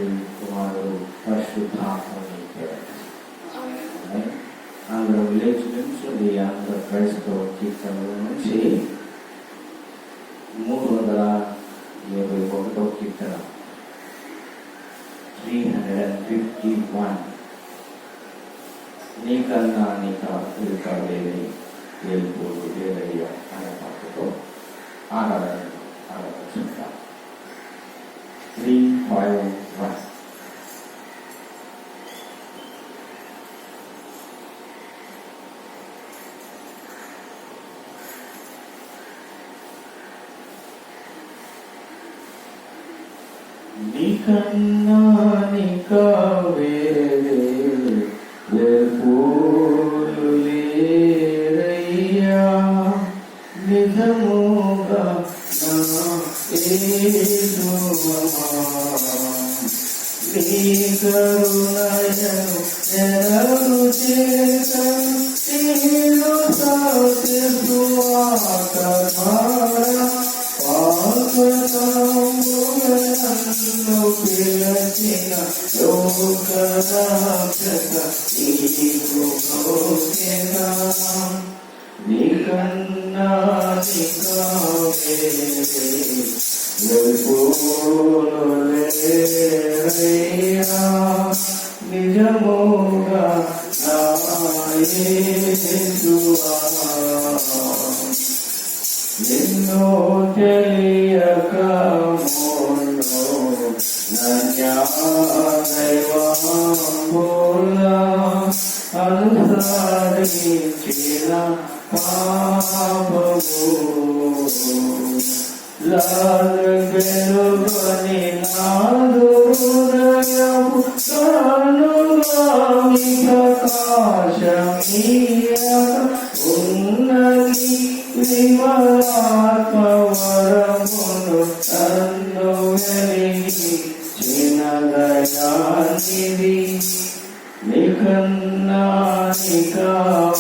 తండ్రి కుమారుడు పరిశుద్ధాత్మని ఆంధ్ర విలేజ్ నుంచి ఆంధ్ర క్రైస్తవ కీర్తనల నుంచి 321 కీర్తన 351 నీకన్నా నీక వేరే ఏల్పూరు వేరయ్య అనే పాటతో ఆరాధన చూద్దాం. 351 నీకన్నా నీక వేరే ఏల్పూరు లేరయ్యా నిజముగా నా యేసువా నీ కరుణయను నెరవు చేసను నీరు సాధువాకమారా పాపతములను పిలచిన లోకరక్షక నీకు మోక్షేనా నీకన్నా నీక వేరే ఏల్పూరు లేరయ్యా నిజముగా నా యేసువా నిన్ను తెలియక మోనో నన్యాదైవములా అనుసరించిన పాపము లాగెలుగని నాదు హృదయము తానుగామి ప్రకాశమీయ ఉన్నది విమలాత్మవరమును నన్ను వెలిగించిన దయానిధి నీకన్నా నీక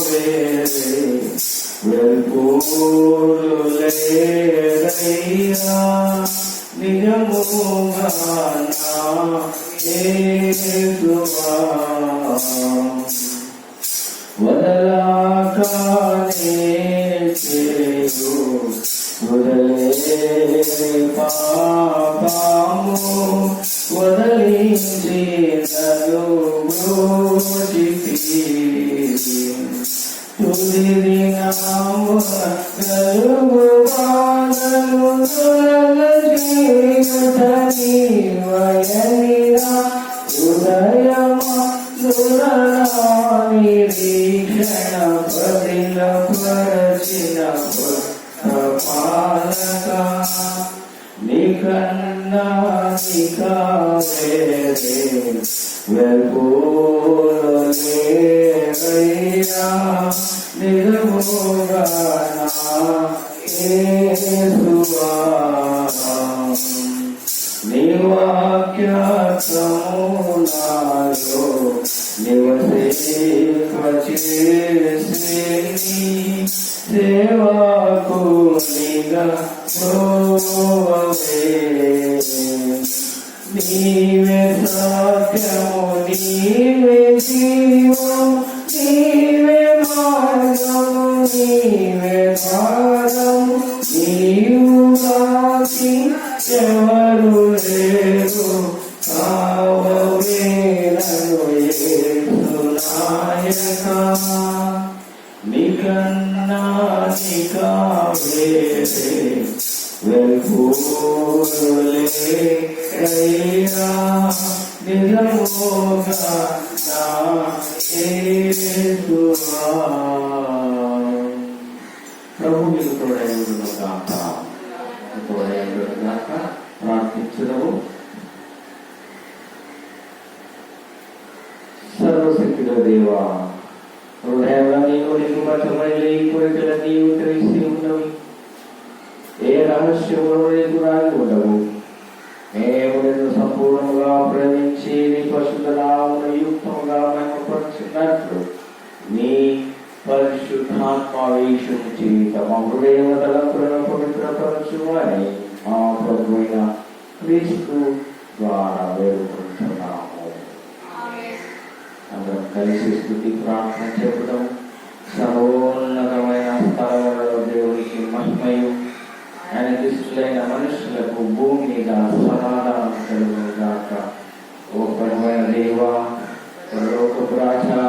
వేరే ఏల్పూరు లేరయ్యా నిజముగా నా యేసువా వదలాకనే చేయు వదలే పాపము వదలించి నన్ను బ్రోచితి తుదిరినామున కలుగు బాధలు తొలగించని వయనిరా ఉదయమా నిరీక్షణ పదిల పరచిన పాలక నీకన్నా నీక వేరే ఏల్పూరు లేరయ్యా నిజముగా నా యేసువా నీ వాక్యము నాలో నివసింపచేసి సేవకునిగా బ్రోవే నీవే సత్యము నీవే జీవము నీవే మార్గము నీవే భారము నీవు కాకి ఎవరు లేరు కావవేలను యేసునాయక నీకన్నా నీక వేరే ఏల్పూరు లేరయ్యా నిజముగా నా యేసువా. ప్రభు మీకు తోడైండుగాక ప్రార్థించడము. సర్వశక్తుల దేవా, హృదయాన్ని నిలుమతమై కోరికలన్నీ తెలిసి ఉన్నవి. ఏ రహస్యములు నీకు రాగి ఉండవు. మేము నిన్ను సంపూర్ణంగా ప్రేమించి నీ పరిశుద్ధ నామమును యుక్తముగా మహిమపరచున్నట్లు నీ పరిశుద్ధాత్మావేశించి తమ హృదయ తలంపులను పవిత్రపరచుమని మా ప్రభువైన క్రీస్తు ద్వారా వేడుకుంటున్నాము. కలిసి స్తుతి ప్రార్థన చెప్పడం, సర్వోన్నతమైన స్థలంలో దేవునికి మహిమయు, ఆయనకి ఇష్టలైన మనుషులకు భూమి మీద సమాధానం కలుగును గాక. ఓ పరమైన దేవ, పరలోకపు రాజా,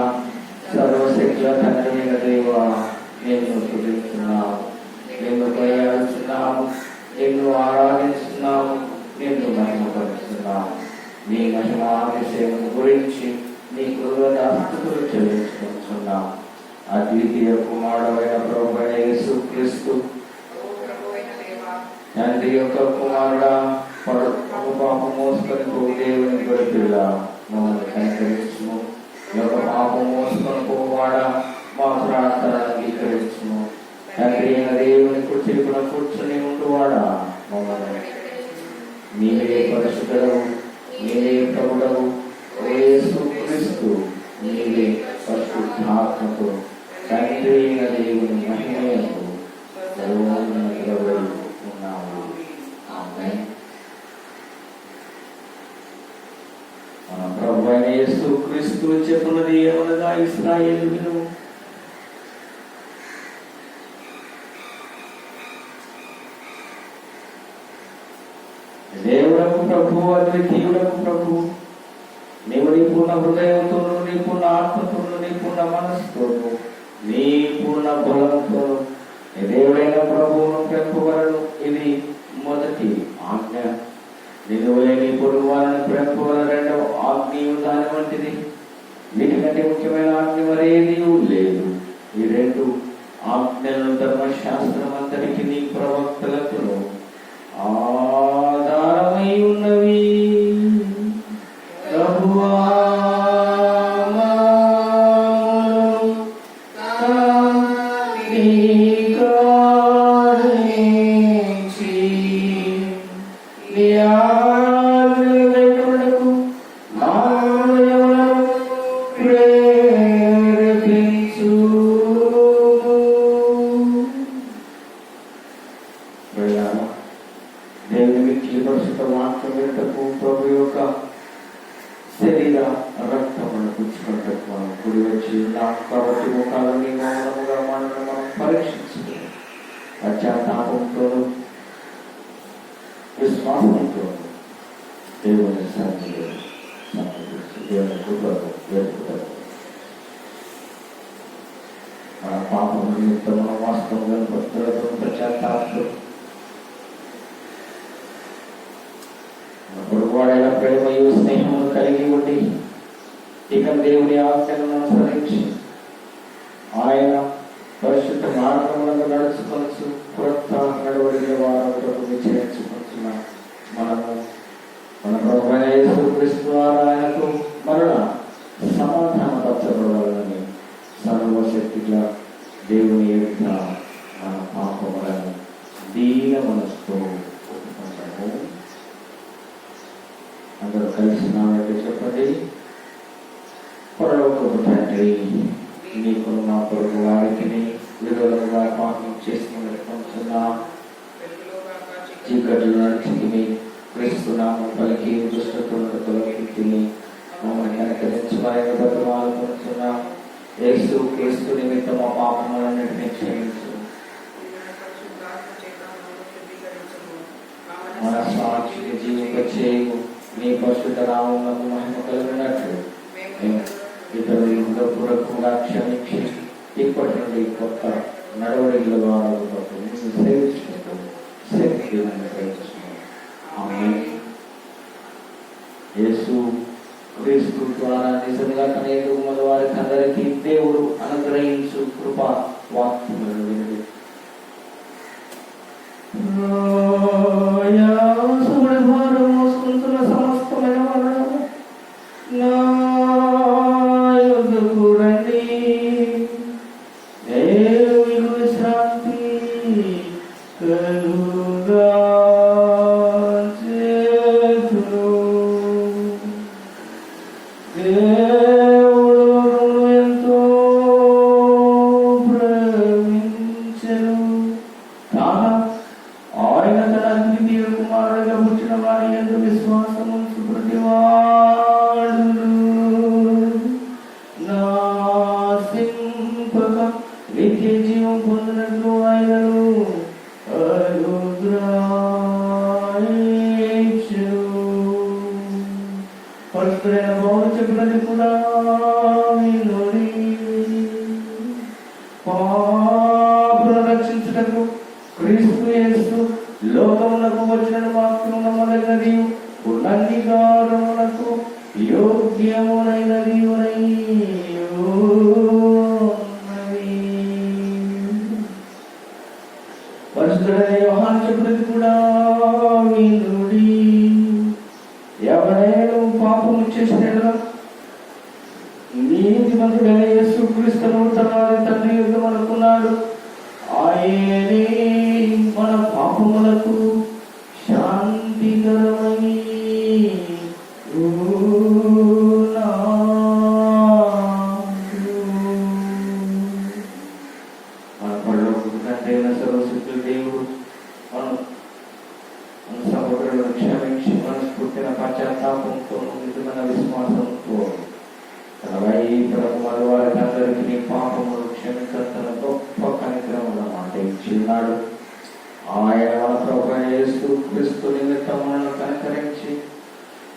సర్వశక్తుల తండ్రి అయిన దేవ, నిన్ను స్తుతిస్తున్నాము, నిన్ను కొనియాడుతున్నాము, నిన్ను ఆరాధిస్తున్నాము, నిన్ను మహిమపరుస్తున్నాము. నీ మహిమాభిషేకం గురించి నీ కృతజ్ఞతాస్తుతులు చెల్లించుకుంటున్నాము. అద్వితీయ కుమారుడైన ప్రభువైన యేసుక్రీస్తు తండ్రి యొక్క కుమారుడా, పాపం మోసుకొని దేవుని గొర్రెపిల్ల, మమ్మల్ని కనికరించుము. యొక్క పాపం మోసుకొని పోవాడా, మా ప్రార్థన అంగీకరించుము. తండ్రి అయిన దేవుని కుర్చీకున కూర్చుని ఉంటువాడా, మమ్మల్ని నీవే పరిశుద్ధుడవు, నీవే ప్రభుడవు, యేసుక్రీస్తు, నీవే పరిశుద్ధాత్మతో తండ్రి అయిన దేవుని మహిమయందు సర్వోన్నతుడవై ఉన్నావు. ఆమేన్. మన ప్రభువైన యేసుక్రీస్తు చెప్పున్నది ఏమనగా, ఇశ్రాయేలు వినుము, దేవుడకు ప్రభువు, అద్వితీయుడకు ప్రభువు, నీవు నీ పూర్ణ హృదయంతోను, నీ పూర్ణ ఆత్మతోను, నీ పూర్ణ మనస్సుతోను, నీ పూర్ణ బలంతోను నీ దేవుడైన ప్రభువును ప్రేమవలను. ఇది మొదటి ఆజ్ఞ. నిలువలే నీ పొరుగు వారిని ప్రేమవల రెండవ ఆజ్ఞయు దాని వంటిది. వీటికంటే ముఖ్యమైన ఆజ్ఞ మరేది లేదు. ఈ రెండు ఆజ్ఞలను ధర్మశాస్త్రం అంతటికి నీ ప్రవక్తలకును ఆధారమై ఉన్నవి. దేవుని వ్యక్తి పరిశుద్ధ వాక్యం వింటకు, ప్రభు యొక్క శరీర రక్తమును పుచ్చుకుంటకు మనం కుడి వచ్చి ఉన్నాం. కాబట్టి ముఖాలని మౌనముగా మనల్ని మనం పరీక్షించుకుని పశ్చాత్తాపంతోను విశ్వాసంతో దేవుని సన్నిధిలో సమర్పించి దేవుని కృపకు వేడుకుంటారు. మన పాపం నిమిత్తం మన వాస్తవంగా భక్తులతో పశ్చాత్తాపంతో పొరుగువాడైన ప్రేమయు స్నేహమును కలిగి ఉండి ఇక దేవుని ఆజ్ఞలను అనుసరించి ఆయన పరిశుద్ధ మార్గములను నడుచుకొనచ్చు క్రొత్త నడవడిన వారంతో నిశ్చయించుకుంటున్న మనము మన ప్రభువైన యేసుక్రీస్తు ద్వారా ఆయనకు మరణ సమాధానపరచబడాలని సర్వశక్తిగా దేవుని యొక్క మన పాపములను దీన మనసుతో ఒప్పుకుంటాము. అందరూ కలిసి నామంటే చెప్పండి. పరలోకపు తండ్రి, నీకు మా పొరుగు వారికి విరోధముగా పాపం చేసుకున్న చీకటిలో నడిచి క్రీస్తునామం పలికి దుష్టతులను తొలగించి మమ్మల్ని కనికరించమని బతుమాలుకుంటున్నా. యేసు క్రీస్తు నిమిత్తం మా పాపములన్నింటినీ క్షమించు. మన సాక్షిని జీవింపచేయు. నీ పరిశుద్ధ నామమునకు మహిమ కలిగినట్లు ఇతరుల పూర్వకంగా క్షమించి ఇప్పటి నుండి కొత్త నడవడిలో వాడుకుంటూ సేవించుకుంటూ శక్తి యేసు క్రీస్తు ద్వారా నిజంగా తన ఎదుగుమల వారికి అందరికీ దేవుడు అనుగ్రహించు కృపా వాక్యములను వినండి. భారం మోసుకుంటున్న సమస్తమైన వారు నా యొద్దకు రండి, నేను మీకు విశ్రాంతి కలుగా చేతును. దేవుడు ఎంతో ప్రేమించెను కాగా ఆయన తన అద్వితీయ కుమారుడిగా పుట్టిన వారి యందు విశ్వాసము ప్రతివాడు నా ప్రతి కూడా వినుడి. పాపులను రక్షించుటకు క్రీస్తు యేసు లోకమునకు వచ్చిన మాత్రం నమ్మదగినది, పునరంగీకారమునకు యోగ్యమునైనది పరిశుద్ధుడైన యోహాను చెప్పినది కూడా వినుడి. ఎవరైనా పాపము చేసిన నీతిమంతుడైన యేసు క్రీస్తును తన తండ్రి అనుకున్నాడు. ఆయనే మన పాపములకు శాంతికరమై మన పడకంటైన సర్వశక్తుల దేవుడు మన సహోదరులను క్షమించి మనస్ఫూర్తిన పశ్చాత్తాపంతో నిజమైన విశ్వాసంతో తన వైపులకు మరొకరికి అందరికీ పాపములు క్షమించడం తన గొప్ప కార్యక్రమంలో మాట ఇచ్చిన్నాడు. ఆయన మన ప్రభువైన యేసు క్రీస్తు నిమిత్తం మనల్ని కనికరించి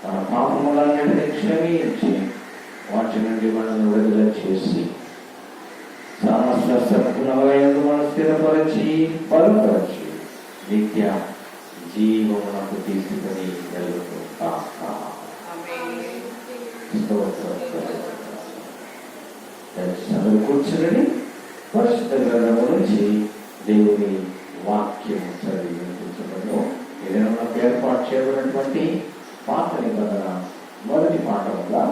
తన పాపములన్నిటినీ క్షమించి వాటి నుండి మనల్ని విడుదల చేసి సమస్త సత్గుణములందు మనం స్థిరపరిచి బలపరిచి నిత్య జీవమునకు తీసుకుని కూర్చుని పరిశుద్ధ గ్రంథము నుంచి దేవుని వాక్యము చదివి వినిపించడంలో ఏదైనా మనకు ఏర్పాటు చేయబడినటువంటి పాత నిబంధన మొదటి పాఠంగా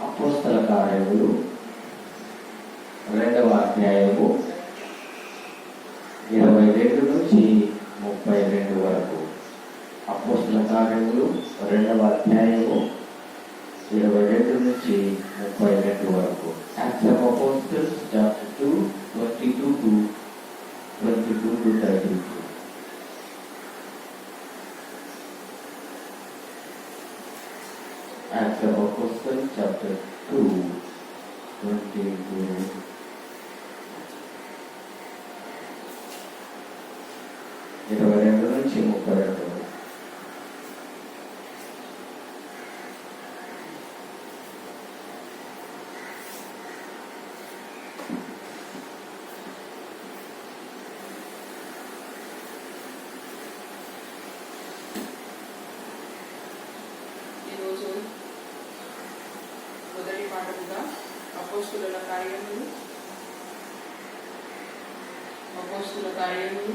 అపోస్తల కార్యములు 2వ అధ్యాయము 22 నుంచి 32 వరకు. అపోస్తల కార్యములు 2వ అధ్యాయము 22 నుంచి 32 వరకు. Acts of Apostles chapter 2, 22 to 32. Acts of Apostles chapter 2, 22. నుంచి 32. ఈరోజు మొదటి పాఠముగా అపోస్తుల కార్యములు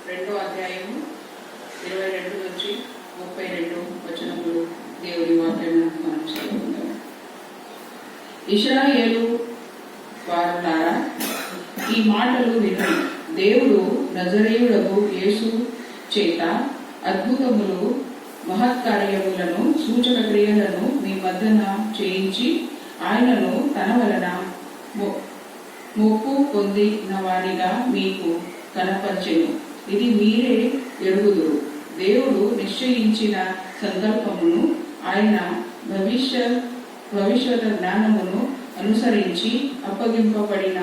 2వ అధ్యాయము 22 నుంచి 32 వచనములు దేవుని వాక్యము మనం చదువుకుందాం. ఇశ్రాయేలు వారులారా, ఈ మాటలు విను. దేవుడు నజరేయుడగు యేసు చేత అద్భుతములు మహత్కార్యములను సూచక క్రియలను మీ మధ్యన చేయించి ఆయనను తన వలన మొక్కు పొందిన వారిగా మీకు కనపరచెను. ఇది మీరే ఎరుగుదురు. దేవుడు నిశ్చయించిన సంకల్పమును ఆయన భవిష్యత్ జ్ఞానమును అనుసరించి అప్పగింపబడిన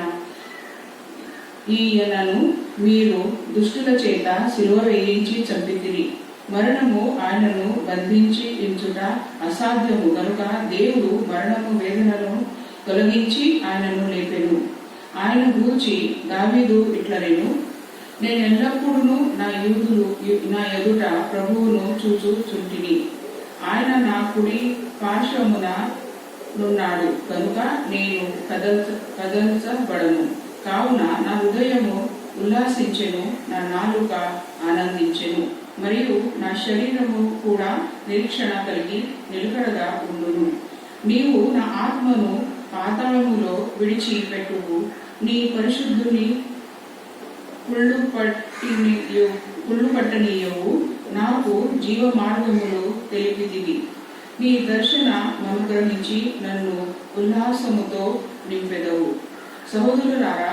ఈయనను మీరు దుష్టుల చేత సిలువ వేయించి చంపితిరి. మరణము ఆయనను బంధించి ఉంచుట అసాధ్యము గనుక దేవుడు మరణము వేదనలను తొలగించి ఆయనను లేపెను. ఆయన గూర్చి దావీదు ఇట్లనెను, నేను ఎల్లప్పుడూ నా ఎదుట ప్రభువును చూచుచుంటిని. ఆయన నా కుడి పార్శ్వమున నున్నాడు కనుక నేను కదల్చబడను. కావున నా హృదయము ఉల్లాసించెను, నా నాలుక ఆనందించెను, మరియు నా శరీరము కూడా నిరీక్షణ కలిగి నిలకడగా ఉండును. నీవు నా ఆత్మను పాతాళములో విడిచిపెట్టువు, నీ పరిశుద్ధుని కుళ్ళు పట్టనీయవు. నాకు జీవ మార్గములు తెలిపిదివి. నీ దర్శన అనుగ్రహించి నన్ను ఉల్లాసముతో నింపెదవు. సహోదరులారా,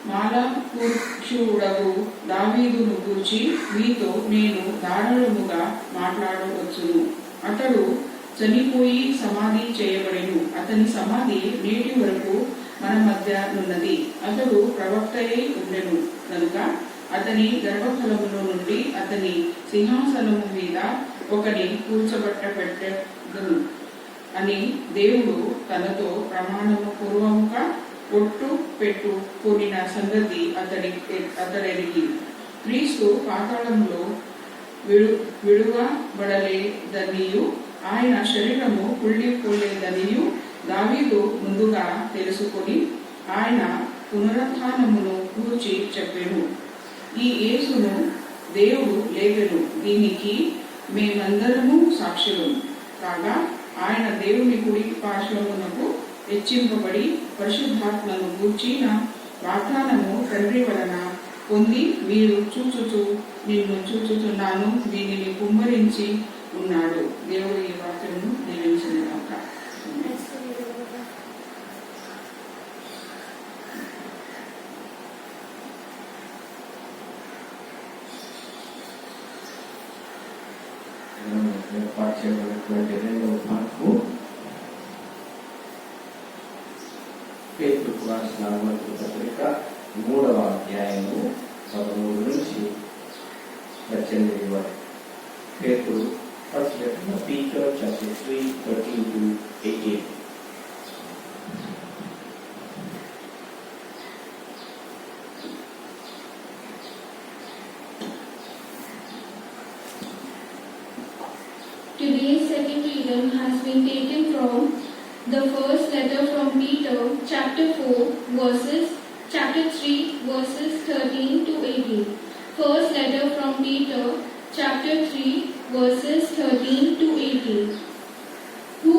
మాలపురుషుడగు దావీదును గూర్చి మీతో నేను ధారాళముగా మాట్లాడవచ్చును. అతడు చనిపోయి సమాధి చేయబడెను. అతని సమాధి నేటి వరకు మన మధ్య ఉన్నది. అతడు ప్రవక్తయే ఉండెను కనుక అతని గర్భఫలములో నుండి అతని సింహాసనము మీద ఒకని కూర్చోబెట్టబెట్టెదను అని దేవుడు తనతో ప్రమాణము పూర్వముగా ఒట్టు పెట్టుకొనిన సంగతి అతడెరిగి క్రీస్తు పాతాళంలో విడువబడలేదనియు ఆయన శరీరము కుళ్ళిపోలేదనియు దావీదు ముందుగా తెలుసుకొని ఆయన పునరుత్థానమును గూర్చి చెప్పెను. ఈ యేసును దేవుడు లేపెను, దీనికి మేమందరము సాక్షులు కాగా ఆయన దేవుని కుడి పార్శ్వమునకు హెచ్చింపబడి పరిశుద్ధాత్మను గూర్చిన వాగ్దానము తండ్రి వలన పొంది మీరు చూచుచు నిన్ను చూచుచున్నాను దీనిని కుమ్మరించి ఉన్నాడు. దేవుడు ఈ వాక్యము దీవించిన కాక. ఏర్పాటు చేయబడినటువంటి రెండవ భాగము పేతురుకు రాసిన మొదటి పత్రిక 3వ అధ్యాయము 13 నుంచి 18 వరకు. పేతురు first letter of Peter chapter 3:13 to 18. Today's second reading has been taken from the first letter from Peter, chapter 3, verses 13 to 18. First letter from Peter, chapter 3, verses 13 to 18. Who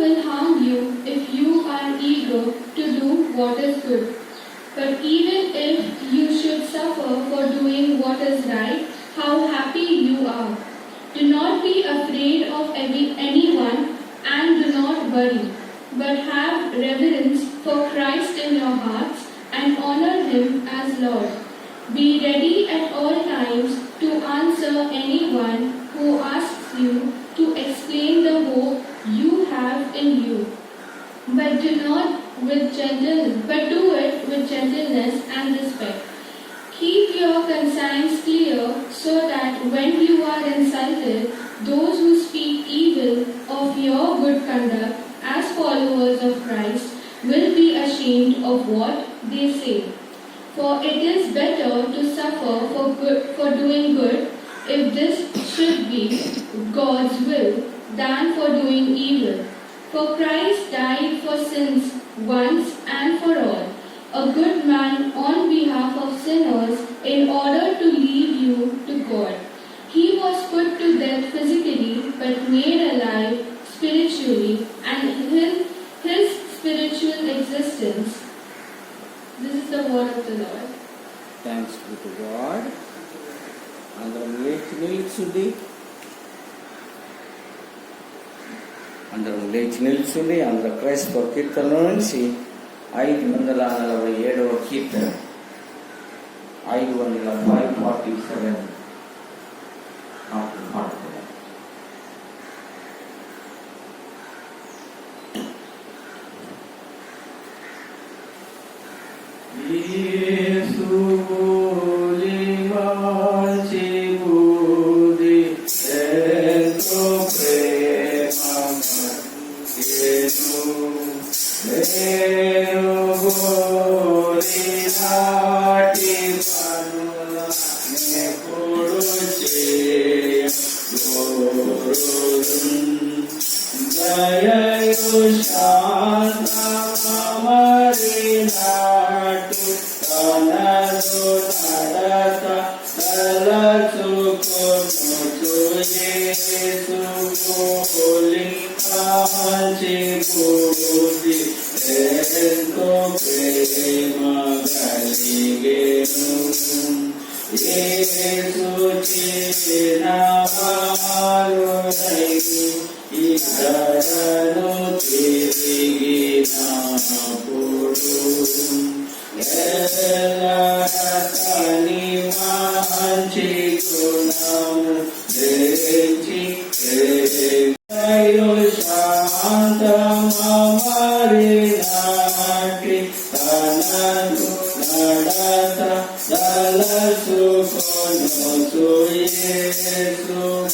will harm you if you are eager to do what is good? But even if you should suffer for doing what is right, how happy you are. Do not be afraid of anyone and do not worry, but have reverence for Christ in your hearts and honor him as Lord. Be ready at all times to answer anyone who asks you to explain the hope you have in you. But do it with gentleness and respect. Keep your conscience clear so that when you are insulted, those who speak evil of your good conduct as followers of Christ will be ashamed of what they say. For it is better to suffer for doing good, if this should be God's will, than for doing evil. For Christ died for sins once and for all, a good man on behalf of sinners, in order to lead you to God. He was put to death physically, but made alive spiritually, and his spiritual existence. This is the word of the Lord. Thanks be to God. అందరం లేచి నిల్చుండి అందరూ క్రైస్తవ కీర్తనలో నుంచి 547వ కీర్తన 547 పాడుతున్నాం.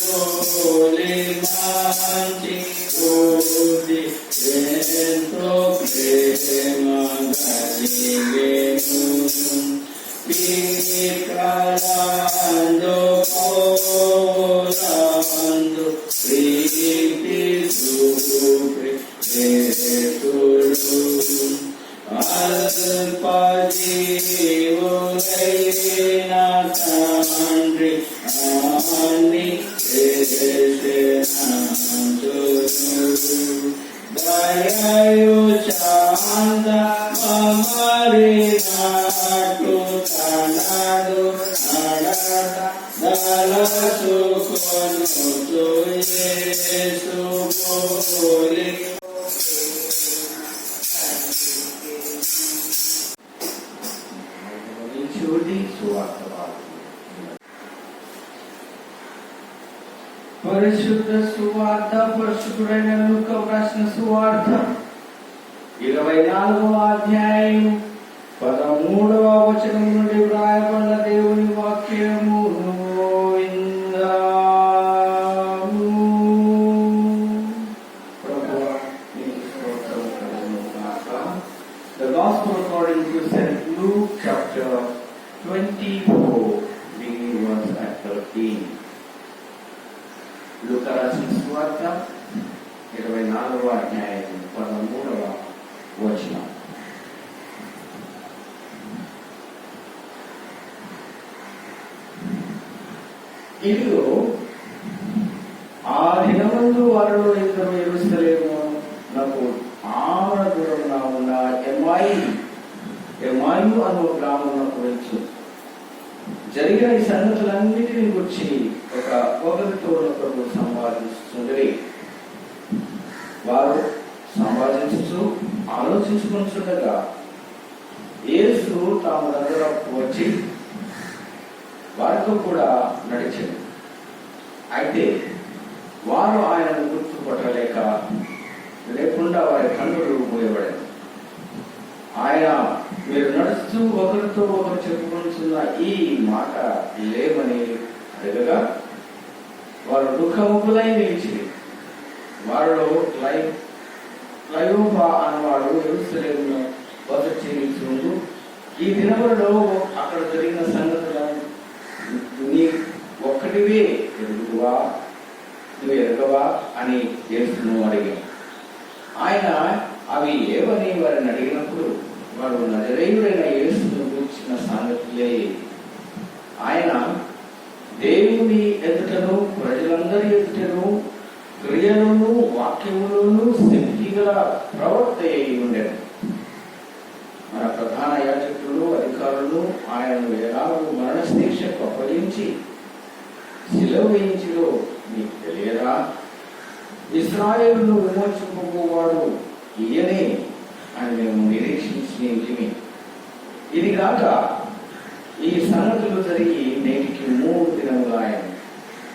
పోలి మంచి కోటి ఎంతో ప్రేమ కలిగెను పీకలందు పోలందు ప్రీతి చూపి యేసుడు అల్పజీవులైన తండ్రి అన్ని దయయు శాంత మమరి నాటు తనదు నడత దళసుకొను యేసు పోలి పరిశుద్ధ సువార్త పరిశుద్ధుడైన లూకా వ్రాసిన సువార్త 24వ అధ్యాయం 13వ వచనం నుండి వ్రాయబడిన దేవుని వాక్యము The Gospel according to St. Luke chapter 24, beginning verse at 13. లూకా రాసిన సువార్త 24వ అధ్యాయం 13వ వచనం. ఇదిగో ఆ దినమందు వారిలో ఇద్దరు యెరూషలేమునకు ఆమడ దూరమున ఉన్న ఎమ్మాయి అను గ్రామమునకు వెళ్తూ జరిగిన ఈ సంగతులన్నిటిని గురించి ఒకరితో ఒకరు సంవాదిస్తుండీ. వారు సంవాదించుతూ ఆలోచించుకుంటుండగా యేసు తాము దగ్గర వచ్చి వారితో కూడా నడిచాడు. అయితే వారు ఆయనను గుర్తుపట్టలేక లేకుండా వారి కన్నులు మూయబడారు. ఆయన మీరు నడుస్తూ ఒకరితో ఒకరు చెప్పుకుంటున్న ఈ మాట లేవని అడగగా వారు దుఃఖముఖులై నిలిచి వారిలో క్లయోపా అన్నవాడు యెరూషలేమును వద్ద చేయించు ఈ దినములలో అక్కడ జరిగిన సంగతులను నీ ఒక్కటివే నువ్వు ఎరగవా అని యేసును అడిగాను. ఆయన అవి ఏవని వారిని అడిగినప్పుడు వారు నజరేయుడైన యేసును గురించిన సంగతులే. ఆయన దేవుని ఎదుటను ప్రజలందరి ఎదుటను క్రియలను వాక్యములను శక్తిగల ప్రవక్త అయి ఉండెను. మన ప్రధాన యాజకులు అధికారులు ఆయనను ఎలాగూ మరణశిక్షకు అప్పగించి శిలువ వేయించిలో నీకు తెలియదా? ఇశ్రాయేలును విమోచింపబోవాడు ఈయనే అని మేము నిరీక్షించి ఇది కాక ఈ సంగతులు జరిగి నేటికి 3 దినములాయను.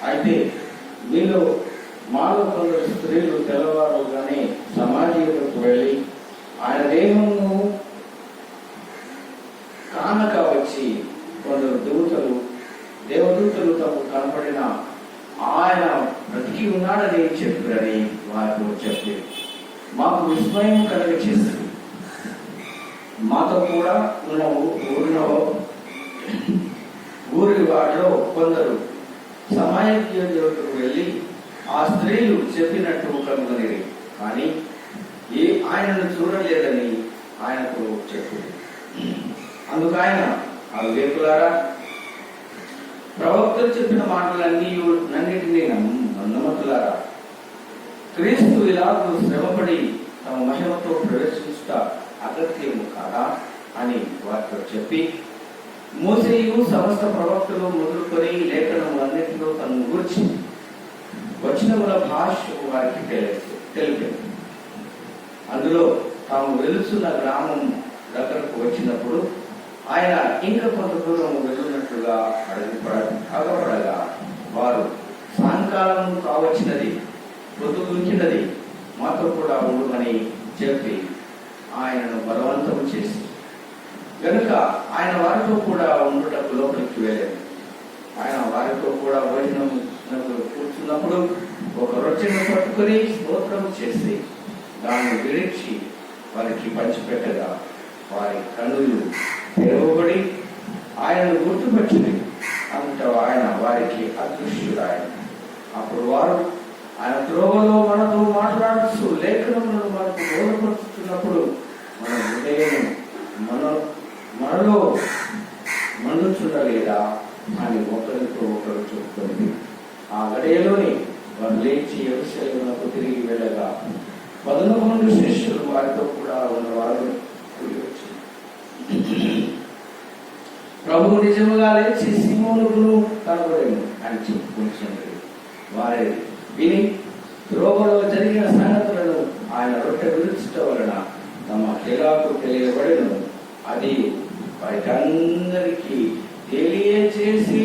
అయితే మాలో కొందరు స్త్రీలు తెల్లవారుగానే సమాజంలోకి వెళ్ళి ఆయన దేహమును కానక వచ్చి కొందరు దేవదూతలు తమకు కనపడిన ఆయన బ్రతికి ఉన్నాడని చెప్పారని వారితో చెప్పి మాకు విస్మయం కలిగచేసి మాతో కూడా ఉన్న ఊరి వాటిలో కొందరు సమాజంలోకి వెళ్ళి ఆ స్త్రీలు చెప్పినట్టు కనుగొనేది, కానీ ఆయనను చూడలేదని ఆయనకు చెప్పింది. అందుకు ఆయన అవివేకులారా, ప్రవక్తలు చెప్పిన మాటలన్నిటినీ నమ్మతులారా, క్రీస్తు ఇలాగూ శ్రమపడి తమ మహిమతో ప్రవేశించుట అగత్యము కాదా అని వారితో చెప్పి మోసేయు సమస్త ప్రవక్తలు మొదలుకొని లేఖనములన్నింటిలో తనను గురించి వచనముల భాష వారికి తెలిపింది. అందులో తాము వెలుచున్న గ్రామం దగ్గరకు వచ్చినప్పుడు ఆయన ఇంకా కొంత దూరం వెళ్ళినట్లుగా అగపడగా వారు సాయంకాలం కావచ్చినది, పొద్దుగుంచినది, మాతో కూడా ఉండమని చెప్పి ఆయనను బలవంతం చేసి కనుక ఆయన వారితో కూడా ఉండుటకు లోపలికి వెళ్ళాడు. ఆయన వారితో కూడా భోజనం కూర్చున్నప్పుడు ఒక రొట్టెను పట్టుకొని స్తోత్రం చేసి దాన్ని విడిచి వారికి పంచిపెట్టగా వారి కన్నులు తెరవబడి ఆయనను గుర్తుపట్టింది. అంత ఆయన వారికి అదృశ్యుడాయన. అప్పుడు వారు ఆయన త్రోవలో మనతో మాట్లాడుతూ లేఖనములను మనకు బోధపడుతున్నప్పుడు మన హృదయం మనలో మండుచుండలేదా అని ఒకరితో ఒకరు చెప్పుకుంది. ఆ గడియలోని వారు లేచి యెరూషలేమునకు తిరిగి వెళ్ళగా 11 శిష్యులు వారితో కూడా ఉన్నవారు కూడి వచ్చింది. ప్రభువు నిజముగా లేచి సీమోనుకును కనబడెను అని చెప్పుకుంటున్నది. వారి విని త్రోవలో జరిగిన సంగతులను ఆయన రొట్టె విరుచుట వలన తమ హేలాకు తెలియబడెను. అది వారికందరికీ తెలియచేసి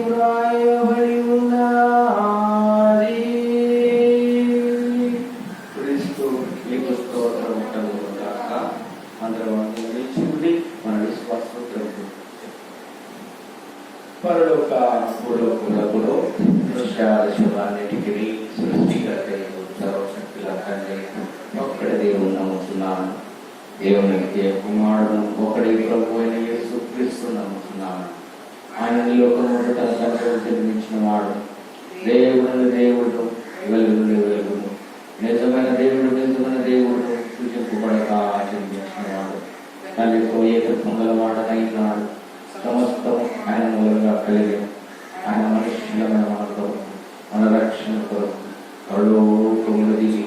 వ్రాయబడి ఉన్నది. క్రీస్తు మీకు స్తోత్రము కలుగును గాక. అందరం నిలిచి మన విశ్వాసత్వం పరలోక భూలోకములకును దృశ్యాలన్నిటికీ సృష్టికర్త సర్వశక్తుల తండ్రి ఒక్కడి దేవుని నమ్ముతున్నాను. దేవునికి కుమారుడు ఒకడి ప్రభు అయిన యేసుక్రీస్తు నమ్ముతున్నాను. ఆయన లోకములో తన తండ్రి జన్మించిన వాడు, దేవుడు దేవుడు, వెలుగును వెలుగును, నిజమైన దేవుడు సూచింపబడక జన్మించిన వాడు, తండ్రితో ఏకత్వం గలవాడనైనాడు. సమస్తం ఆయన మూలంగా కలిగి ఆయన మనుష్యులమైన మన కొరకు, మన రక్షణ కొరకు పరలోకములు దిగి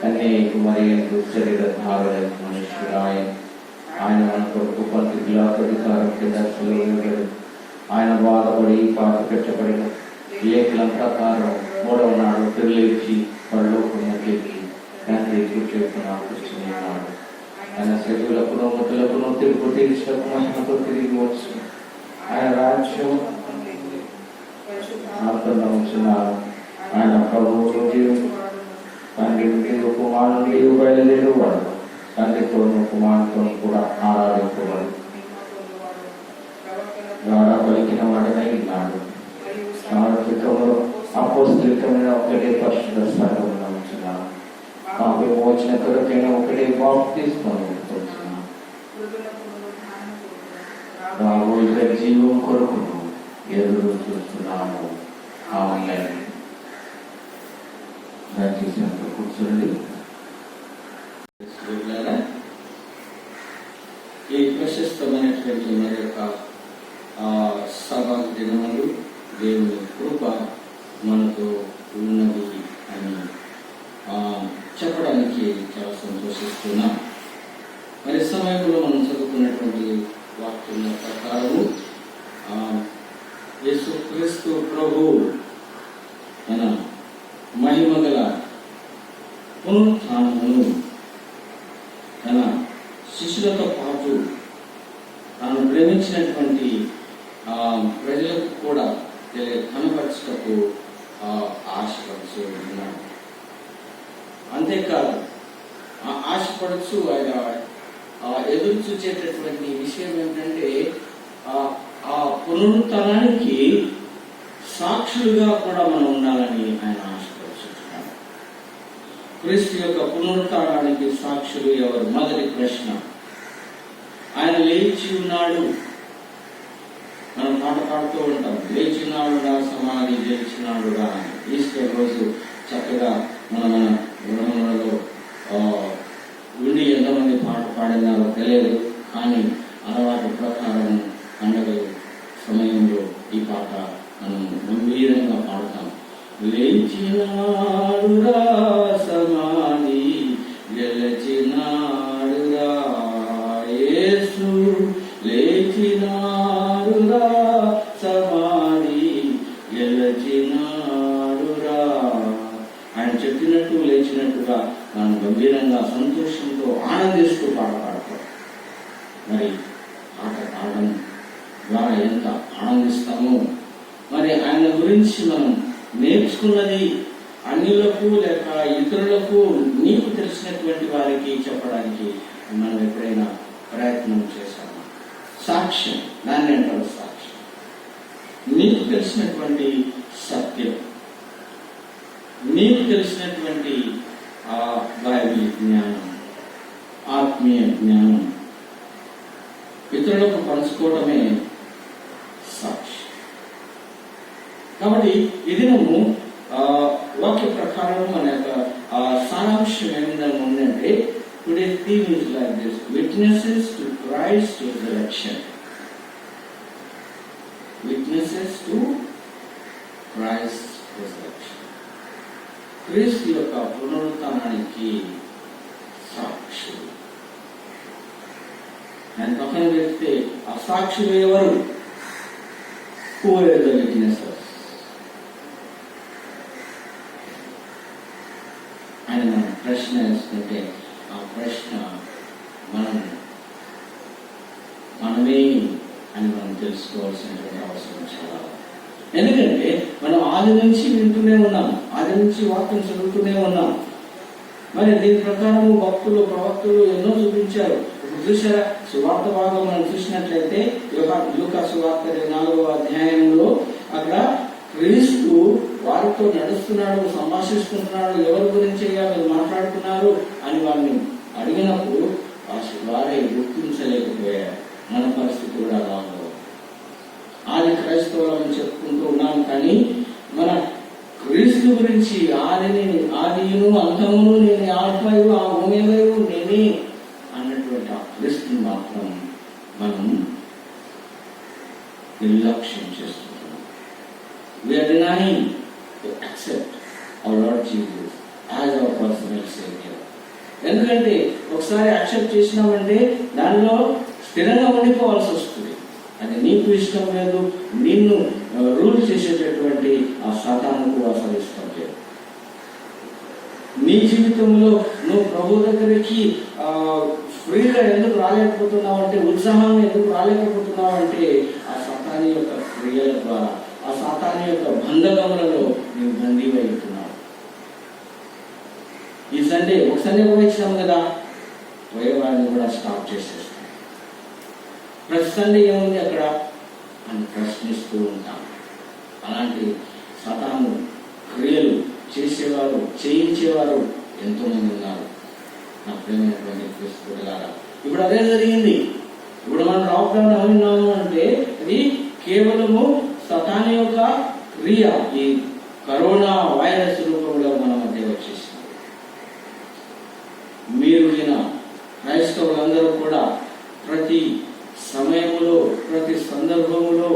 కన్యకు మరియు శరీర ధారణ మనుష్యుడు ఆయన మన కొరకు పంతిధికారం కింద ఆయన బాధపడి పాత పెట్టబడిన లేఖల ప్రకారం 3వ నాడు తిరిగి పరలోకముకి తండ్రి కూర్చున్నాడు. ఆయన శరీరులకును ముద్దులకును తిరుగు తీర్చకు మహిమతో తిరిగి వచ్చు. ఆయన రాజ్యం ఉంచున్నారు. ఆయన ప్రభువు తండ్రి కుమారుడు బయలుదేరేవాడు, తండ్రితోనూ కుమారుతోనూ కూడా ఆరాధించేవాడు. ద్వారా పలికిన వాడనై ఉన్నాడు. సార్వత్రికంలో అపోస్తలికమైన ఒకటే పరిశుద్ధ స్థానం ఉంచున్నాను. ఆ విమోచన కొరకైన ఒకటే బాప్తిస్మం ఉంచున్నాను. రాబోయే జీవం కొరకు ఎదురు చూస్తున్నాము. ఆమేన్. కూర్చోండి. ఈ ప్రశస్తమైనటువంటి మరి యొక్క సభా దినములు దేవుని కృప మనతో ఉన్నది అని చెప్పడానికి చాలా సంతోషిస్తున్నాం. మరి సమయంలో మనం చదువుకున్నటువంటి వాక్యం ప్రకారము యేసుక్రీస్తు ప్రభు మన మహిమగల పునరుత్థానమును తన శిష్యులతో పాటు తాను ప్రేమించినటువంటి ప్రజలకు కూడా కనపరచుటకు ఆశపడుతూ ఉన్నాడు. అంతేకాదు ఆశపడుచు ఆయన ఎదురు చూచేటటువంటి విషయం ఏంటంటే ఆ పునరుత్థానానికి సాక్షులుగా కూడా మనం ఉండాలని ఆయన ఆశపడుతున్నాడు. క్రీస్తు యొక్క పునరుత్థానానికి సాక్షులు ఎవరు? మొదటి ప్రశ్న. ఆయన లేచి ఉన్నాడు. మనం పాట పాడుతూ ఉంటాం, లేచినాడుగా సమాధి గెలిచినాడుగా. ఈస్టర్ రోజు చక్కగా మన గృహములలో ఉండి ఎంతమంది పాట పాడినారో తెలియదు, కానీ అలవాటు ప్రకారం పండుగ సమయంలో ఈ పాట మనం గంభీరంగా పాడతాం. లేచినాడురా సమాధి గెలిచినాడురా యేసు, లేచినాడురా సమాధి గెలిచినాడురా. ఆయన చెప్పినట్టు లేచినట్టుగా మనం గంభీరంగా సంతోషంతో ఆనందిస్తూ పాట పాడతాం. మరి పాట పాడడం ద్వారా ఎంత ఆనందిస్తామో, మరి ఆయన గురించి మనం నేర్చుకున్నది అన్యులకు లేక ఇతరులకు నీకు తెలిసినటువంటి వారికి చెప్పడానికి మనం ఎప్పుడైనా ప్రయత్నం చేశాము? సాక్ష్యం, దాన్ని అంటారు సాక్ష్యం. నీ నీకు తెలిసినటువంటి సత్యం, నీకు తెలిసినటువంటి ఆ బైబిల్ జ్ఞానం, ఆత్మీయ జ్ఞానం ఇతరులకు పంచుకోవడమే సాక్షి. కాబట్టి ఇది నువ్వు వాక్య ప్రకారం మన యొక్క సారాంశం ఏమిటంటే ఉందంటే, today theme is like this: witnesses to Christ resurrection. Witnesses to Christ resurrection. క్రీస్తు యొక్క పునరుత్థానానికి సాక్షులు. ఆయన పక్కన పెడితే ఆ సాక్షులు ఎవరు? Who are the witnesses? అని మనం ప్రశ్న వేసుకుంటే ఆ ప్రశ్న మనమే అని మనం తెలుసుకోవాల్సినటువంటి అవసరం చాలా. ఎందుకంటే మనం ఆది నుంచి వింటూనే ఉన్నాం, ఆది నుంచి వాక్యం చదువుతూనే ఉన్నాం. మరి దీని ప్రకారం భక్తులు ప్రవక్తలు ఎన్నో చూపించారు. ఇప్పుడు చూసారా, సువార్త భాగం మనం చూసినట్లయితే లూకా సువార్త 4వ అధ్యాయంలో అక్కడ క్రీస్తు వారితో నడుస్తున్నాడు, సంభాషిస్తున్నాడు, ఎవరి గురించి మీరు మాట్లాడుతున్నారు అని వారిని అడిగినప్పుడు వారే గుర్తించలేకపోయారు. మన పరిస్థితి కూడా అలా ఉండదు. ఆది క్రైస్తవులను చెప్పుకుంటూ ఉన్నాం, కానీ మన క్రీస్తు గురించి ఆదియును అంతమును నేనే, ఆల్ఫాయు ఆ ఓమేగయు నేనే అన్నటువంటి ఆ క్రీస్తుని మాత్రం మనం నిర్లక్ష్యం చేస్తున్నాం. We are denying to accept our Lord Jesus as our personal Savior. ఎందుకంటే ఒకసారి యాక్సెప్ట్ చేసినామంటే దానిలో స్థిరంగా ఉండిపోవాల్సి వస్తుంది. అది నీకు ఇష్టం లేదు, నిన్ను రూల్ చేసేటటువంటి ఆ సాతానుకు అసలు ఇష్టం లేదు. నీ జీవితంలో నువ్వు ప్రభు దగ్గరికి ఫ్రీగా ఎందుకు రాలేకపోతున్నావు అంటే, ఉత్సాహంగా ఎందుకు రాలేకపోతున్నావు అంటే, ఆ సాతాని యొక్క క్రియల ద్వారా, ఆ సాతాని యొక్క బంధకములలో నీవు బందీవైతున్నావు. ఈ సండే ఒక సండే పోయించాము కదా, పోయేవాడిని కూడా స్టాప్ చేసేస్తాం. ప్రతి సండే ఏముంది అక్కడ అని ప్రశ్నిస్తూ ఉంటాం. అలాంటి సాతాను క్రియలు చేసేవారు, చేయించేవారు ఎంతో మంది ఉన్నారు. నా ప్రేమైనటువంటి క్రీస్తు బిడ్డలారా, ఇప్పుడు అదే జరిగింది. ఇప్పుడు మనం లాక్డౌన్ అవుతున్నాము అంటే అది కేవలము సాతాను యొక్క క్రియ, ఈ కరోనా వైరస్ రూపంలో మన మధ్య వచ్చేసింది. మీరు క్రైస్తవులందరూ కూడా ప్రతి సమయములో, ప్రతి సందర్భములో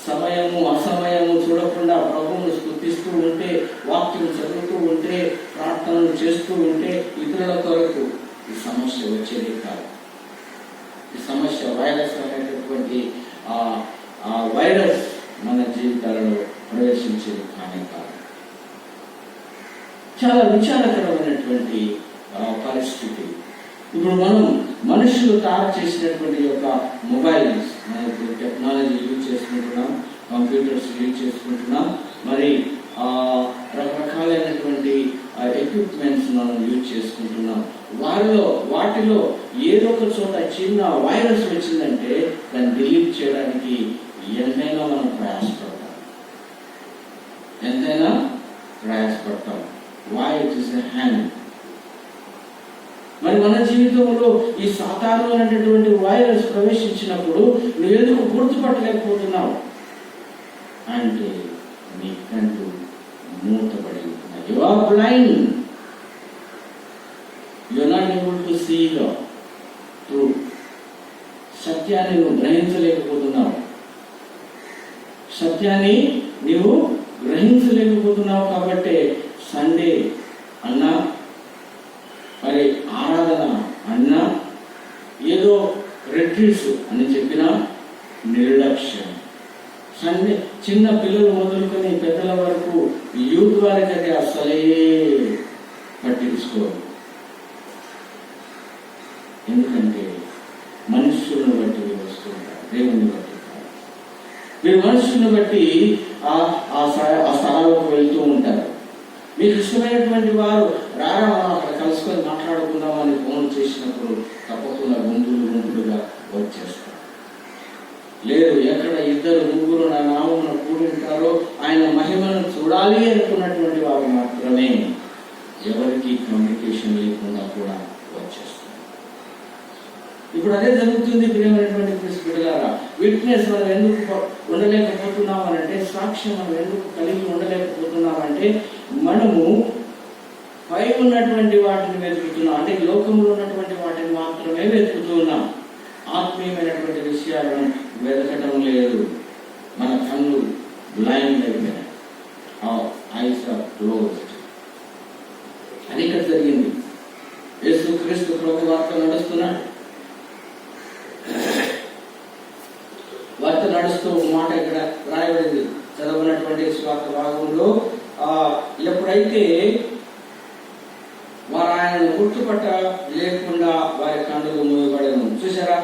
సమయము అసమయము చూడకుండా ప్రభువును స్తుతిస్తూ ఉంటే, వాక్యం చదువుతూ ఉంటే, ప్రార్థనలు చేస్తూ ఉంటే ఇతరుల కొరకు ఈ సమస్య వచ్చేది కాదు. ఈ సమస్య వైరస్ అనేటటువంటి ఆ వైరస్ మన జీవితాలలో ప్రవేశించేది కానీ కాదు. చాలా విచారకరమైనటువంటి పరిస్థితి. ఇప్పుడు మనం మనుషులు తయారు చేసినటువంటి యొక్క మొబైల్స్, మనకు టెక్నాలజీ యూజ్ చేసుకుంటున్నాం, కంప్యూటర్స్ యూజ్ చేసుకుంటున్నాం, మరి రకరకాలైనటువంటి ఎక్విప్మెంట్స్ మనం యూజ్ చేసుకుంటున్నాం. వాటిలో ఏదో ఒక చోట చిన్న వైరస్ వచ్చిందంటే దాన్ని డిలీట్ చేయడానికి ఎంతైనా మనం ప్రయాసపడతాం. Why it is a hand. మరి మన జీవితంలో ఈ సాతాను అనేటటువంటి వైరస్ ప్రవేశించినప్పుడు నువ్వెందుకు గుర్తుపట్టలేకపోతున్నావు అంటే నీ కళ్ళు మూతపడి ఉంటున్నాయి. You are blind. You are not able to see the truth. సత్యాన్ని నువ్వు గ్రహించలేకపోతున్నావు. సత్యాన్ని నీవు గ్రహించలేకపోతున్నావు. కాబట్టి సండే అన్నా, మరి ఆరాధన అన్నా, ఏదో రిట్రీట్స్ అని చెప్పినా నిర్లక్ష్యం. సండే చిన్న పిల్లలు మొదలుకొని పెద్దల వరకు యూత్ వారికైతే అసలే పట్టించుకోరు. ఎందుకంటే మనుషులను బట్టి వస్తుంటారు, దేవుని బట్టి కాదు. మీరు మనుషులను బట్టి ఆ స్థలాలకు వెళ్తూ ఉంటారు. మీకు ఇష్టమైనటువంటి వారు రారా అక్కడ కలుసుకొని మాట్లాడుకుందామని ఫోన్ చేసినప్పుడు తప్పకుండా గుంపులుగా వచ్చేస్తారు. లేదు, ఎక్కడ ఇద్దరు ముగ్గురు నా నామమున కూడి ఉంటారో ఆయన మహిమను చూడాలి అనుకున్నటువంటి వారు మాత్రమే ఎవరికి కమ్యూనికేషన్ లేకుండా కూడా వచ్చేస్తారు. ఇప్పుడు అదే జరుగుతుంది ప్రియమైనటువంటి క్రీస్తు బిడ్డలారా. విట్నెస్ మనం ఎందుకు ఉండలేకపోతున్నామనంటే, సాక్ష్యం మనం ఎందుకు కలిగి ఉండలేకపోతున్నామంటే, మనము పై ఉన్నటువంటి వాటిని వెతుకుతున్నాం. అంటే లోకంలో ఉన్నటువంటి వాటిని మాత్రమే వెతుకుతూ ఉన్నాం. ఆత్మీయమైనటువంటి విషయాలను వెతకటం లేదు. మన కళ్ళు బ్లైండ్ అయిపోయినాయి. Eyes are closed. అది ఇక్కడ జరిగింది. యేసు క్రీస్తు ప్రభు వార్త నడుస్తున్నాడు. వార్త నడుస్తూ మాట ఇక్కడ రాయబడింది చదవనటువంటి స్వార్థ భాగంలో. ఎప్పుడైతే వారు ఆయనను గుర్తుపట్ట లేకుండా వారి కన్నులు మూయబడను. చూసారా,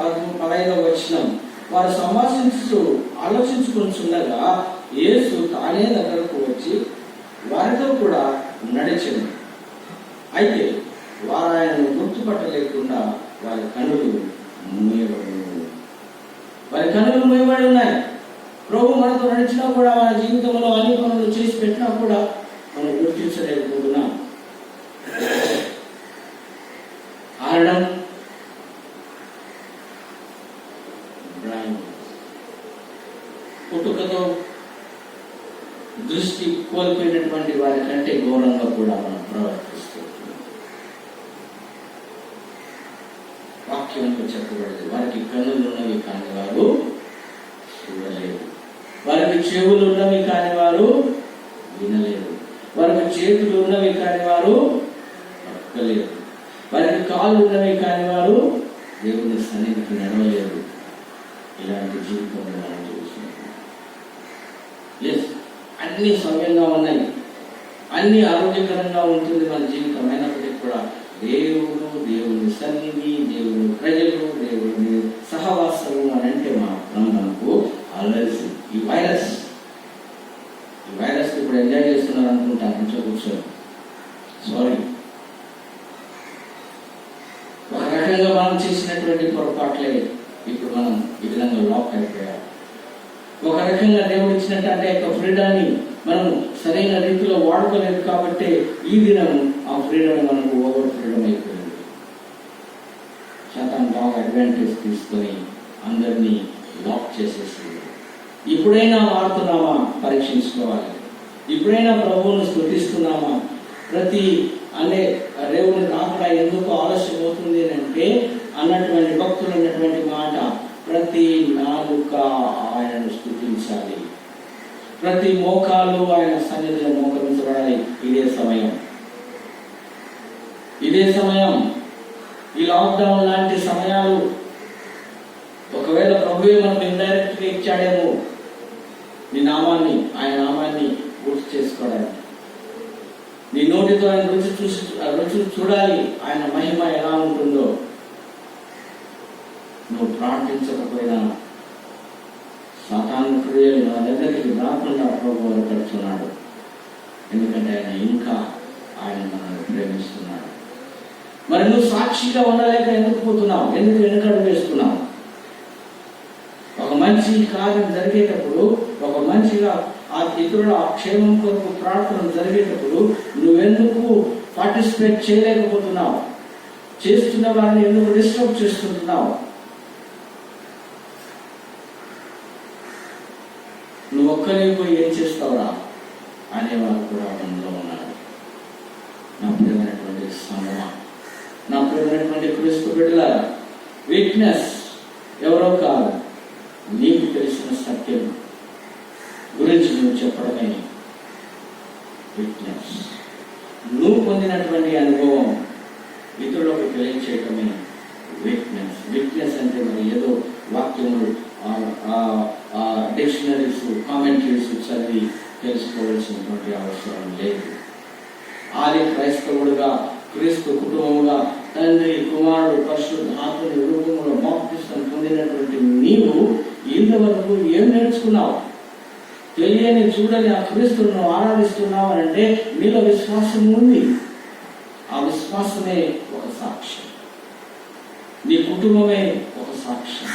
15వ వచనం, వారు సంభాషించు ఆలోచించుకుంటుండగా యేసు తానే దగ్గరకు వచ్చి వారితో కూడా నడిచింది. అయితే వారు ఆయనను గుర్తుపట్టలేకుండా వారి కన్నులు మూయబడి ఉన్నాయి. ప్రభు మనతో నడిచినా కూడా, మన జీవితంలో అన్ని పనులు చేసి పెట్టినా కూడా మనం గుర్తించలేకపోతున్నాం. కారణం పుట్టుకతో దృష్టి కోల్పోయినటువంటి వారి కంటే ఘోరంగా కూడా మనం ప్రవర్తిస్తున్నాం. వాక్యంలో చెప్పబడింది, వారికి కన్నులు ఉన్నవి కాని వారు చూడలేరు, వారికి చెవులు ఉన్నవి కాని వారు వినలేరు, వారికి చేతులు ఉన్నవి కాని వారు పట్టలేరు, వారికి కాళ్ళు ఉన్నవి కాని వారు దేవుని సన్నిధికి నడవలేరు. ఇలాంటి జీవితంలో మనం చూస్తున్నాం. అన్ని సవ్యంగా ఉన్నాయి, అన్ని ఆరోగ్యకరంగా ఉంటుంది మన జీవితం. అయినప్పటికీ కూడా దేవుని సన్నిధి, దేవుని ప్రజలు, దేవుని సహవాసము అని అంటే మాత్రం మనకు అలర్జీ. ఈ వైరస్ ఇప్పుడు ఎంజాయ్ చేస్తున్నారు అనుకుంటాను. కొంచెం కూర్చొని సారీ, ఒక రకంగా మనం చేసినటువంటి పొరపాట్లే ఇప్పుడు మనం ఈ విధంగా లాక్ అయిపోయాం. ఒక రకంగా దేవుడు ఇచ్చినట్టు అంటే యొక్క ఫ్రీడాన్ని మనం సరైన రీతిలో వాడుకోలేదు కాబట్టి ఈ దినం ఆ ఫ్రీడమ్ మనకు ఓవర్ ఫ్రీడమ్ అయిపోయింది. శాతం బాగా అడ్వాంటేజ్ తీసుకొని అందరినీ లాక్ చేసేసింది. ఇప్పుడైనా వాడుతున్నామా పరీక్షించుకోవాలి. ఇప్పుడైనా ప్రభువును స్తుతిస్తున్నామా? ప్రతి అనే దేవుని రాకడ ఎందుకు ఆలస్యం అవుతుంది అంటే అన్నటువంటి భక్తులు అన్నటువంటి మాట, ప్రతి నాలుక ఆయనను స్తుతించాలి, ప్రతి మోకాలు ఆయన సన్నిధిలో మోకరించబడాలి. ఇదే సమయం. ఈ లాక్డౌన్ లాంటి సమయాలు ఒకవేళ ప్రభువే మనకు ఇండైరెక్ట్ గా ఇచ్చాడేమో నీ నామాన్ని, ఆయన నామాన్ని గుర్తు చేసుకోవడానికి. నీ నోటితో ఆయన రుచి చూడాలి, ఆయన మహిమ ఎలా ఉంటుందో. నువ్వు ప్రార్థించకపోయినా సాతాను క్రియలు నా దగ్గరికి రాకుండా ప్రభు కడుతున్నాడు. ఎందుకంటే ఆయన ఇంకా మనల్ని ప్రేమిస్తున్నాడు. మరి నువ్వు సాక్షిగా ఉండలేక ఎందుకు పోతున్నావు? ఎందుకు వెనుకడు వేస్తున్నావు? ఒక మంచి కార్యం జరిగేటప్పుడు, ఒక మంచిగా ఆ ఇతరుల క్షేమం కొరకు ప్రార్థన జరిగేటప్పుడు నువ్వెందుకు పార్టిసిపేట్ చేయలేకపోతున్నావు? చేస్తున్న వారిని ఎందుకు డిస్టర్బ్ చేస్తుంటున్నావు? నువ్వు ఒక్కరే పోయి ఏం చేస్తావురా అనేవారు కూడా మనలో ఉన్నారు. నా ప్రియమైనటువంటి సమూహ, నా ప్రియమైనటువంటి క్రీస్తు బిడ్డలారా, వీక్నెస్ ఎవరో కాదు, నీకు తెలిసిన సత్యం గురించి నువ్వు చెప్పడమే వీక్నెస్. నువ్వు పొందినటువంటి అనుభవం ఇతరులకు తెలియచేయటమే వీక్నెస్. వీక్నెస్ అంటే మరి ఏదో వాక్యములు డిక్షనరీస్, కామెంటరీస్ చదివి తెలుసుకోవాల్సినటువంటి అవసరం లేదు. ఆది క్రైస్తవుడుగా, క్రీస్తు కుటుంబముగా, తండ్రి, కుమారుడు, పరిశుద్ధాత్మని రూపంలో బాప్తిస్మం పొందినటువంటి నీవు ఇంతవరకు ఏం నేర్చుకున్నావు? తెలియని చూడని ఆ క్రీస్తును ఆరాధిస్తున్నావు అంటే నీలో విశ్వాసం ఉంది. ఆ విశ్వాసమే ఒక సాక్ష్యం. నీ కుటుంబమే ఒక సాక్ష్యం.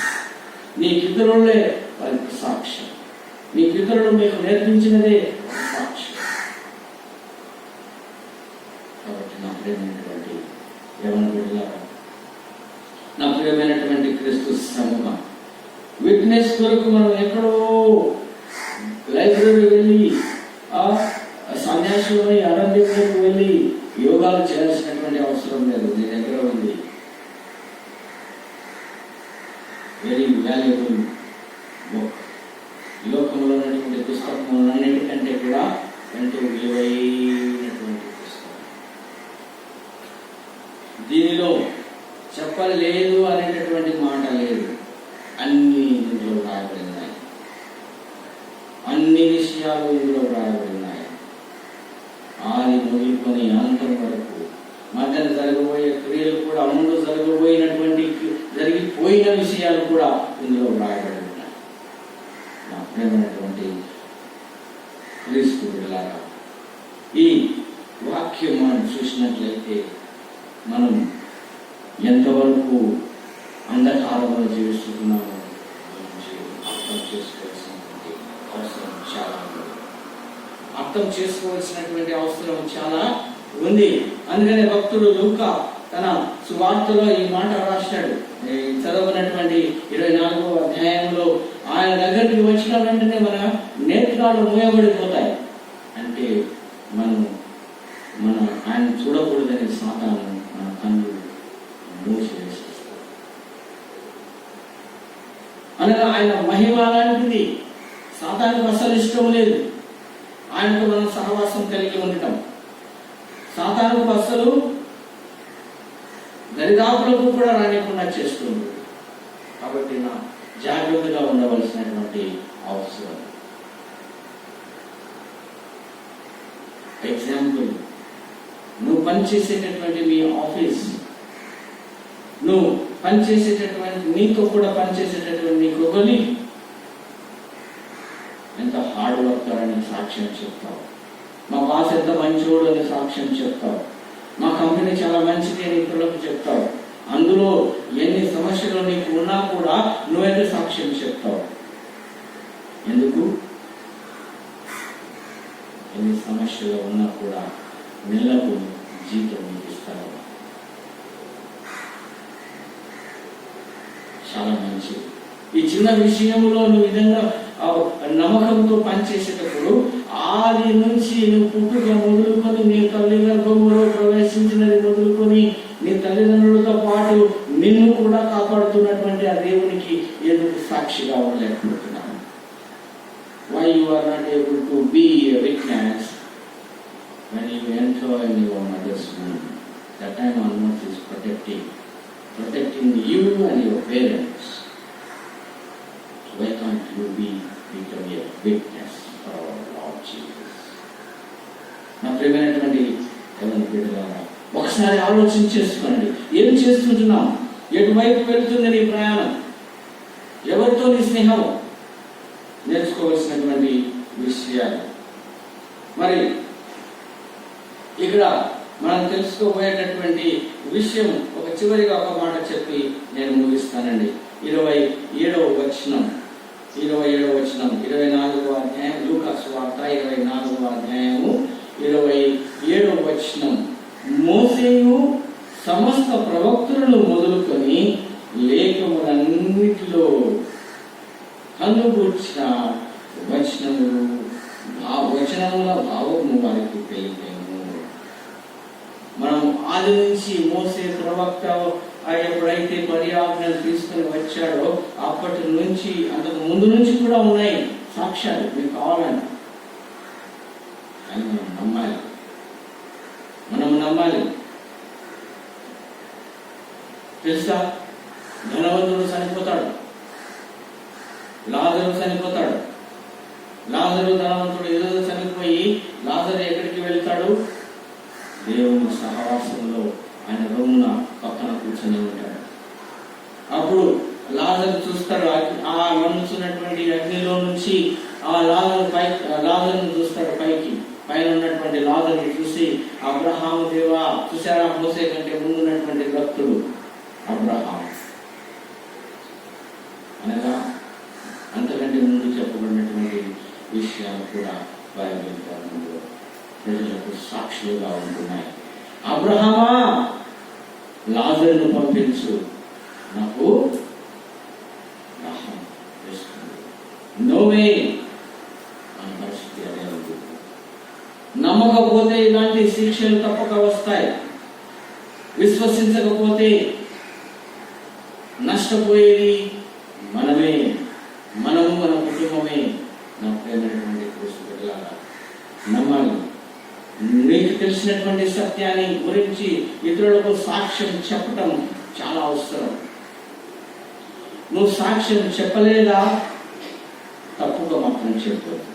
నీ ఇతరులే వారి మీ పితరులు మీకు నేర్పించినదే సాక్ష్యం. కాబట్టి నా ప్రియమైనటువంటి యవన బిడ్డలారా, నా ప్రియమైనటువంటి క్రీస్తు సమూహం, విట్నెస్ కొరకు మనం ఎక్కడో లైబ్రరీ వెళ్ళి సన్యాసులని అరణ్యంలోకి వెళ్ళి యోగాలు చేయాల్సినటువంటి అవసరం లేదు. మీ దగ్గర ఉంది వెరీ వాల్యుబుల్ బుక్. లోకంలో ఉన్నటువంటి పుస్తకములన్నిటికంటే కూడా ఎంతో విలువైనటువంటి పుస్తకం. దీనిలో చెప్పలేదు అనేటటువంటి మాట లేదు. అన్ని ఇందులో రాయబడి ఉన్నాయి. అన్ని విషయాలు ఇందులో రాయబడి ఉన్నాయి. ఆది మొదలుకొని అంతం వరకు మధ్యన జరగబోయే క్రియలు కూడా, ముందు జరిగిపోయిన విషయాలు కూడా ఇందులో రాయబడి ఉన్నాయి. నా ప్రియమైనటువంటి క్రీస్తు బిడ్డలారా, ఈ వాక్యం మనం చూసినట్లయితే మనం ఎంతవరకు అంధకారంలో జీవిస్తున్నామో అర్థం చేసుకోవాల్సినటువంటి అవసరం చాలా ఉంది. అర్థం చేసుకోవాల్సినటువంటి అవసరం చాలా ఉంది. అందుకనే భక్తుడు లూకా తన సువార్తలో ఈ మాట రాశాడు. చదవనటువంటి 24వ అధ్యాయంలో ఆయన దగ్గరికి వచ్చిన వెంటనే మన నేత్రాలు మూయబడిపోతాయి. అంటే మన ఆయన చూడకూడదనే సాతాను మన కన్ను మూసివేసేస్తాడు. అనగా ఆయన మహిమ లాంటిది. సాతానుకు అసలు ఇష్టం లేదు ఆయనతో మనం సహవాసం కలిగి ఉండటం. సాతానుకు అసలు దరిదాపులకు కూడా రానికుండా చేస్తుంది. కాబట్టి నా జాగ్రత్తగా ఉండవలసినటువంటి అవసరం. ఎగ్జాంపుల్, నువ్వు పనిచేసేటటువంటి మీ ఆఫీస్, నువ్వు పనిచేసేటటువంటి నీతో కూడా పనిచేసేటటువంటి నీ కొలీగ్ ఎంత హార్డ్ వర్కర్ అని సాక్ష్యం చెప్తావు. మా బాస్ ఎంత మంచోడు అని సాక్ష్యం చెప్తావు. మా కంపెనీ చాలా మంచిది అని ఇతరులకు చెప్తావు. అందులో ఎన్ని సమస్యలు నీకు ఉన్నా కూడా నువ్వైతే సాక్ష్యం చెప్తావు. ఎందుకు? ఎన్ని సమస్యలు ఉన్నా కూడా నెలకు జీతం నీకు ఇస్తారు. చాలా మంచిది. ఈ చిన్న విషయంలో నువ్వు విధంగా నమ్మకంతో పనిచేసేటప్పుడు ఆది నుంచి నువ్వు పుట్టుక మొదలుకొని నీ తల్లి గర్భంలో ప్రవేశించినది మొదలుకొని నీ తల్లిదండ్రులతో పాటు నిన్ను కూడా కాపాడుతున్నటువంటి ఆ దేవునికి ఎందుకు సాక్షిగా ఉండలేకపోతున్నాను? Why you are not able to be a witness when you enter in your mother's womb? That time onwards is protecting you and your parents. Why can't you become a witness for our Lord Jesus? నా ప్రియమైనటువంటి ఎవరి బిడ్డలారా, ఒకసారి ఆలోచన చేసుకోండి. ఏం చేస్తుంటున్నాం? ఎటువైపు వెళ్తుంది నీ ప్రయాణం? ఎవరితో నీ స్నేహం? నేర్చుకోవాల్సినటువంటి విషయాలు. మరి ఇక్కడ మనం తెలుసుకోబోయేటటువంటి విషయం చివరిగా ఒక మాట చెప్పి నేను ముగిస్తానండి. 27వ వచనం 24వ అధ్యాయం, లూకా సువార్త 24వ అధ్యాయము 27వ వచనం. మోసేయు సమస్త ప్రవక్తలను మొదలుకొని లేఖములన్నిటిలో కనుగూర్చిన వచనముల భావము వారికి తెలియను. మనం ఆది నుంచి మోసే ప్రవక్త ఎప్పుడైతే పర్యాజ్ఞలు తీసుకుని వచ్చాడో అప్పటి నుంచి, అంతకు ముందు నుంచి కూడా ఉన్నాయి సాక్ష్యాలు. మీకు కావాలండి, అని మనం నమ్మాలి. తెలుసా, ధనవంతుడు చనిపోతాడు, లాజరు చనిపోతాడు. లాజరు ధనవంతుడు ఈరోజు చనిపోయి లాజరు ఎక్కడికి వెళ్తాడు? దేవుని సహవాసంలో ఆయన రొమ్మున పక్కన కూర్చొని ఉంటాడు. అప్పుడు లాజరు చూస్తాడు, ఆ మండుతున్నటువంటి అగ్నిలో నుంచి ఆ లాజరును చూస్తాడు. పైన ఉన్నటువంటి లాజరుని చూసి, అబ్రహాము దేవా, చూసారా, మోసే కంటే ముందున్నటువంటి భక్తుడు అబ్రహాం, అనగా అంతకంటే ముందు చెప్పబడినటువంటి కూడా బైబిల్ గ్రంథంలో ప్రజలకు సాక్షులుగా ఉంటున్నాయి. అబ్రహామా, లాజరును పంపించు, నాకు దాహం వేస్తుంది. నోవే, మన పరిస్థితి అదే ఉంది. నమ్మకపోతే ఇలాంటి శిక్షలు తప్పక వస్తాయి. విశ్వసించకపోతే నష్టపోయేది మనమే, మనము, మన కుటుంబమే. నా ప్రేమైనటువంటి క్రీస్తు బిడ్డలారా, నమ్మాలి. నీకు తెలిసినటువంటి సత్యాన్ని గురించి ఇతరులకు సాక్ష్యం చెప్పటం చాలా అవసరం. నువ్వు సాక్ష్యం చెప్పలేదా, తప్పుగా మాత్రం చెప్పొద్దు.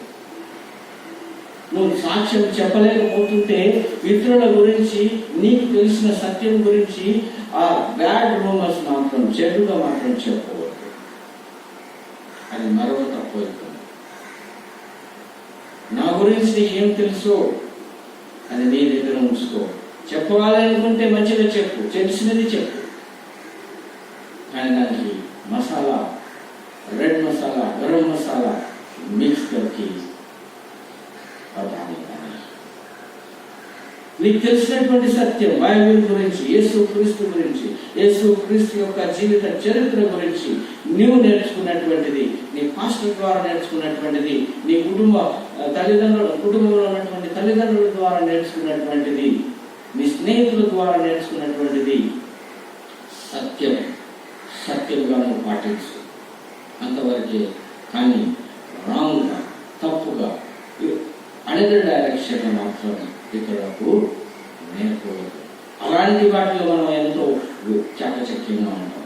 నువ్వు సాక్ష్యం చెప్పలేకపోతుంటే ఇతరుల గురించి, నీకు తెలిసిన సత్యం గురించి ఆ బ్యాడ్ రూమర్స్ మాత్రం, చెడుగా మాత్రం చెప్పవద్దు. అది మరొక తప్పు అవుతుంది. నా గురించి నీకేం తెలుసు అది నీ దగ్గర ఉంచుకో. చెప్పాలనుకుంటే మంచిగా చెప్పు, తెలిసినది చెప్పు. కానీ దానికి మసాలా, రెడ్ మసాలా, గరం మసాలా మిక్స్ करके నీకు తెలిసినటువంటి సత్యం బైబిల్ గురించి, యేసు క్రీస్తు గురించి, యేసు క్రీస్తు యొక్క జీవిత చరిత్ర గురించి నీవు నేర్చుకున్నటువంటిది, నీ పాస్టర్ ద్వారా నేర్చుకున్నటువంటిది, నీ కుటుంబంలో ఉన్నటువంటి తల్లిదండ్రుల ద్వారా నేర్చుకున్నటువంటిది, నీ స్నేహితుల ద్వారా నేర్చుకున్నటువంటిది సత్యంగా నువ్వు పాటించు. అంతవరకే. కానీ రాంగ్గా, తప్పుగా, అనదర్ డైరెక్షన్ మాత్రం ఇతరులకు నేర్పవద్దు. అలాంటి వాటిలో మనం ఎంతో చాకచక్యంగా ఉంటాం.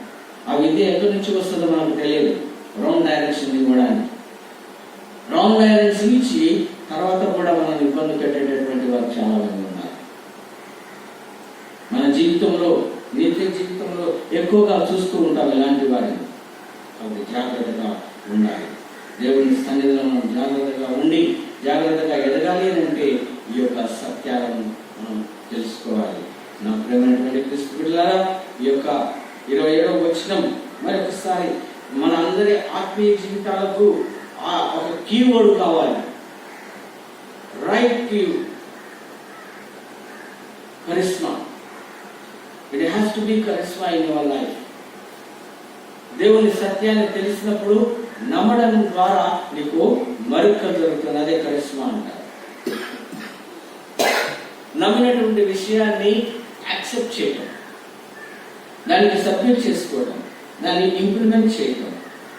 ఆ విద్య ఎక్కడి నుంచి వస్తుందో మనకు తెలియదు. రాంగ్ డైరెక్షన్ ఇవ్వడానికి, రాంగ్ డైరెక్షన్ ఇచ్చి తర్వాత కూడా మనం ఇబ్బంది పెట్టేటటువంటి వారు చాలా మంది ఉన్నారు. మన జీవితంలో, నిత్య జీవితంలో ఎక్కువగా చూస్తూ ఉంటాం ఇలాంటి వారిని. కాబట్టి జాగ్రత్తగా ఉండాలి. దేవుని సన్నిధిలో మనం జాగ్రత్తగా ఉండి జాగ్రత్తగా ఎదగాలి అంటే ఈ యొక్క సత్యాలను మనం తెలుసుకోవాలి. నా ప్రేమైనటువంటి క్రీస్తు బిడ్డలారా, ఈ యొక్క 27వ వచనం మరొకసారి మన అందరి ఆత్మీయ జీవితాలకు ఒక కీవర్డ్ కావాలి. Right key, charisma. It has to be charisma in your life. దేవుని సత్యాన్ని తెలిసినప్పుడు నమ్మడం ద్వారా నీకు మరుక జరుగుతుంది. అదే కరిస్మా అంటారు. నమ్మినటువంటి విషయాన్ని యాక్సెప్ట్ చేయటం, దానికి సబ్మిట్ చేసుకోవడం, దాన్ని ఇంప్లిమెంట్ చేయటం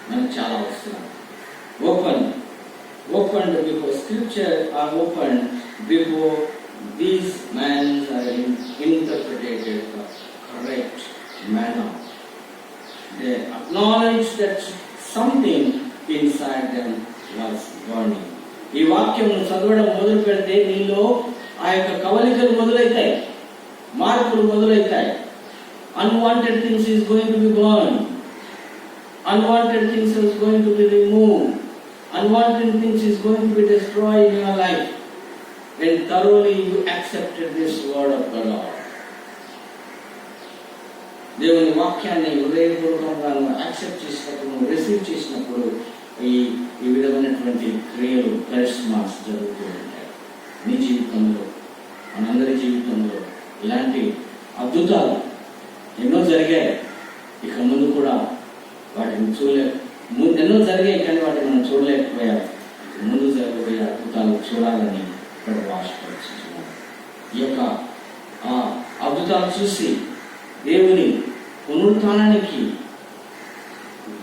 మనకు చాలా అవసరం. Open before scripture are open before these man's are interpreted the correct manner. They acknowledge that something inside them was burning. ఈ వాక్యం చదవడం మొదలు పెడితే నీలో ఆ యొక్క కవలికలు మొదలవుతాయి, మార్పులు మొదలవుతాయి. Unwanted things is going to be burned. Unwanted things is going to be removed. Unwanted things is going to be destroyed in your life when thoroughly you accepted this word of the Lord. దేవుని వాక్యాన్ని హృదయపూర్వకంగా accept చేసినప్పుడు, receive చేసినప్పుడు ఈ విధమైనటువంటి క్రియలు, కరిస్మాస్ జరుగుతూ ఉంటాయి. నీ జీవితంలో, మనందరి జీవితంలో ఇలాంటి అద్భుతాలు ఎన్నో జరిగాయి. ఇక ముందు కూడా వాటిని ఎన్నో జరిగాయి, కానీ వాటిని మనం చూడలేకపోయాం. ముందు జరగబోయే అద్భుతాలు చూడాలని ఇక్కడ ఆశపడుతున్నాం. ఈ యొక్క అద్భుతాలు చూసి దేవుని పునరుత్థానానికి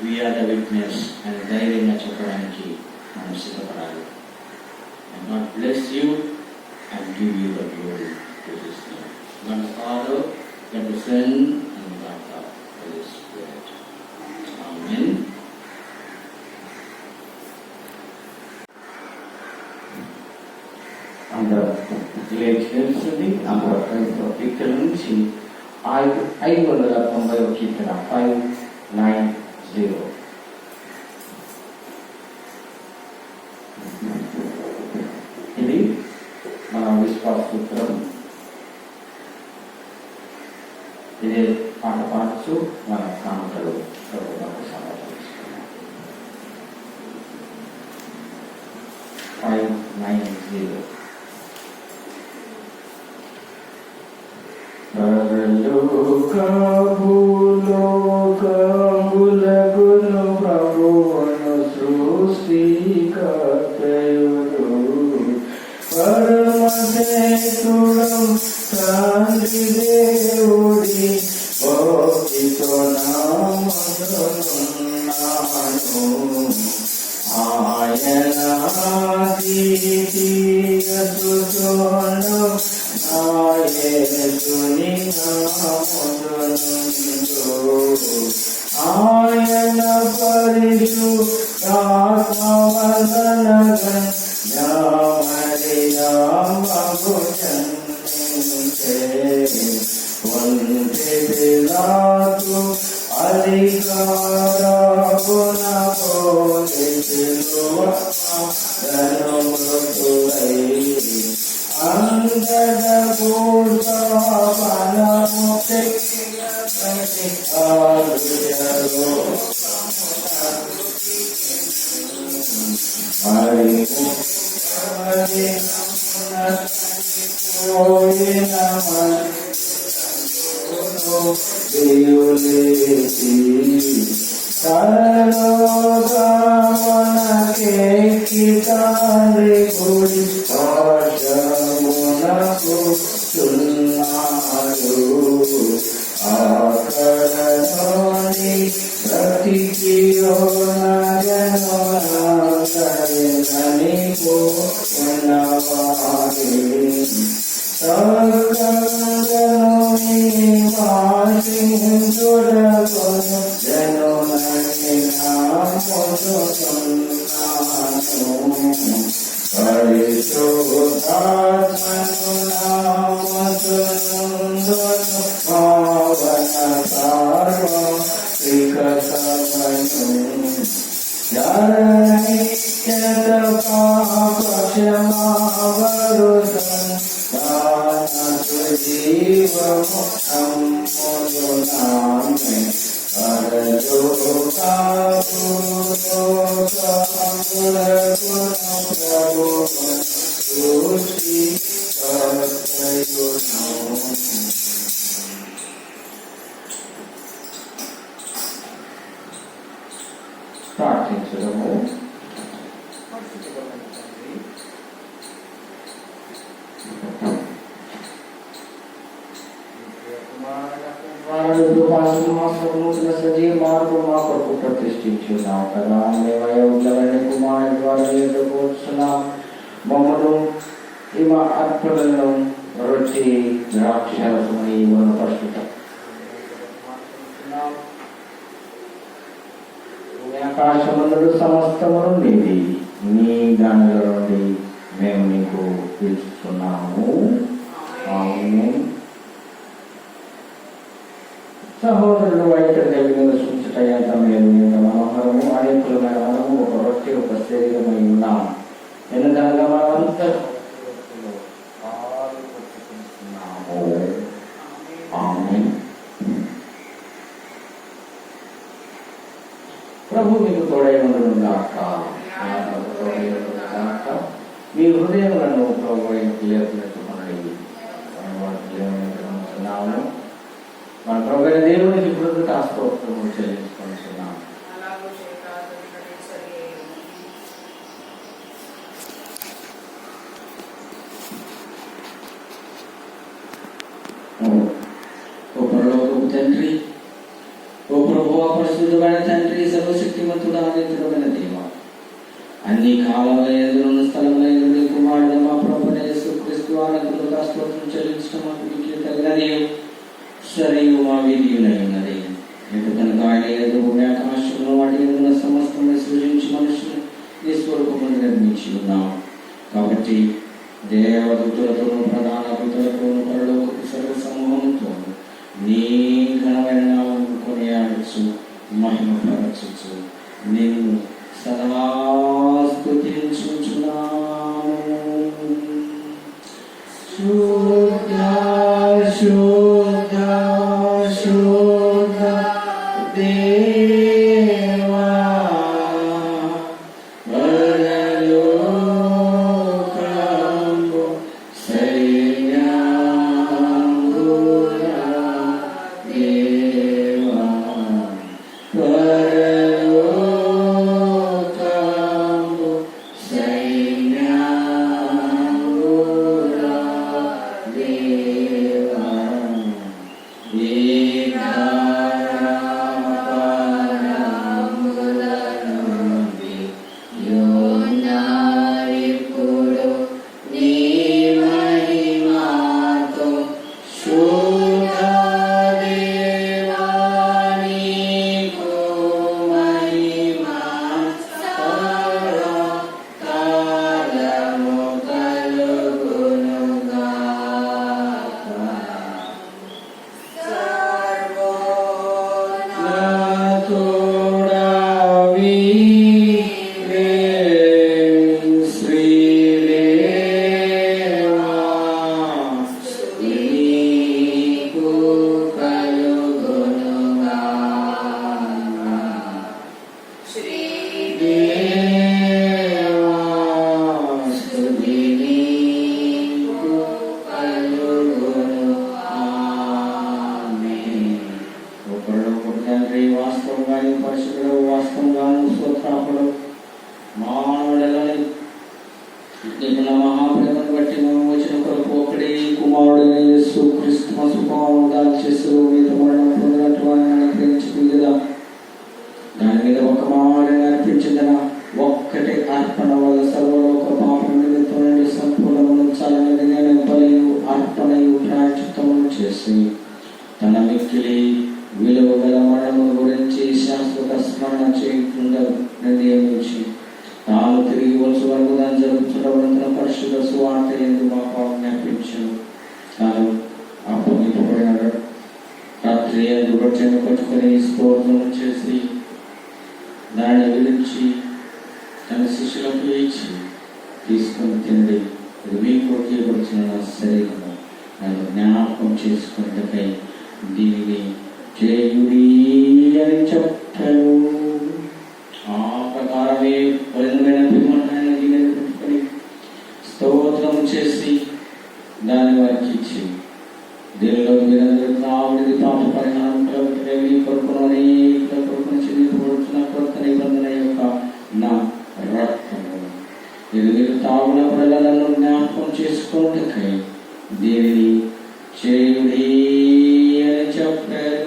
we are the witness అని ధైర్యంగా చెప్పడానికి మనం సిద్ధపడాలి. And God bless you and give you the glory to His name. God the Father, God the Son, and God the Holy Spirit. Amen. అందరూ తెలుస్తుంది. అందరూ క్రైస్తవ కీర్తన నుంచి 590 కీర్తన 590. ఇది మన విశ్వాస సూత్రం. ఇదే పాట పాడుతూ మన కానుకలు ప్రభువుకు సమర్పిస్తున్నాం. 5 ఆయన ఆయన ప్రార్థించడము. సజీవ మార్గం మా కొరకు ప్రతిష్ఠించున్నాం కదా. మేమయోగ్యులైన కుమారుని ద్వారా ఎదుర్కొస్తున్నాం. మమ్మను ఈ మా అర్పణలను రొట్టి ద్రాక్షరసమై వనపరుచుట ఆకాశములు సమస్తమును నీది. నీ దానిలో నుండి మేము నీకు పిలుస్తున్నాము. ఆమేన్. సహోదరుడు వైద్యుల సూచట ఎంత మేము మనోహరము అనేకులమైన మనము ఒక రొట్టె ఒక శరీరమై ఉన్నాం. ఎందుకనగా మనమంతా ప్రభు మీకు తోడై ఉండను గాక. మీ హృదయములను ప్రభు లేపునెత్తుకునండి. మన ప్రభు దేవునికి కృతజ్ఞతాస్తుతులు చెల్లించుకుంటున్నాం. ఓ పరలోకపు తండ్రి, ఓ ప్రభువా, పరిశుద్ధమైన తండ్రి, సర్వశక్తిమంతుడా, నిత్యుడమైన దేవ, అన్ని కాలములందు స్థలములందు నీ కుమారుడు మా ప్రభువైన యేసుక్రీస్తు వారికి స్తోత్రం చెల్లించడం మీకు తగినది సరియు మా విధియునై ఉన్నది. ఎందుకనగా ఆయన భూమి ఆకాశంలో వాటి ఉన్న సమస్తము సృజించి మనుషులు నీ స్వరూపమును నిర్మించి ఉన్నాం. కాబట్టి దేవదూతలతోనూ ప్రధాన దూతలతోనూ పరలోకపు సర్వ సమూహంతోనూ నీ ఘనమైన నామమును కొనియాడచ్చు, మహిమపరచు, నిన్ను సదా స్తుతించుచున్నాము. శుద్ధ శుద్ధ శుద్ధ దేవా, పరలోకము సైన్యముల దేవా, పరలోకము సైన్యముల దేవా, ఏకారమ మహాప్రేమను బట్టి మేము వచ్చిన కొరకు ఒకడే కుమారుడైన యేసు క్రీస్తు స్వభావం దాల్చేస్తూ మీద మరణం పొందినట్టు ఆయన అనుగ్రహించింది కదా. దాని మీద ఒక మాడిని అర్పించిందన ఒక్కటి అర్పణ వల్ల సర్వలోక పాపం నిమిత్తం నుండి సంపూర్ణముంచాలనేది నేను బలియు అర్పణయు ప్రాయశ్చిత్తమును చేసి తన మిక్కిలి విలువ గల మరణమును గురించి శాశ్వత స్మరణ చేయకుండా నియమించి తాను తిరిగి వచ్చి వరకు దాన్ని జరుగుతున్న పరిశుద్ధ సువార్త ఎందు మాకు ఆజ్ఞాపించాను. తాను అప్పగింపబడినాడు. రాత్రి రొట్టెను పట్టుకొని స్తోత్రం చేసి దాన్ని విడిచి తన శిష్యులకు ఇచ్చి తీసుకొని తిండి, ఇది మీకు ఇవ్వవలసిన నా శరీరము, నన్ను జ్ఞాపకం చేసుకున్నకై దీనిని చేయుడి అని చెప్పాను. ఆ ప్రకారమే పరిణమైన పిమ్మని దీనిని పెట్టుకొని స్తోత్రం చేసి దాని వారికి ఇచ్చి దీనిలో మీరందరూ ఆవిడది పాప పరిహారం కలుగుతుంది కొడుకును అనేక కొడుకును చెందిపోతున్న కొత్త నిబంధన యొక్క నా రక్తము, ఇది మీరు తాగున ప్రజలను జ్ఞాపకం చేసుకున్నకై దీనిని చేయుడి అని చెప్పారు.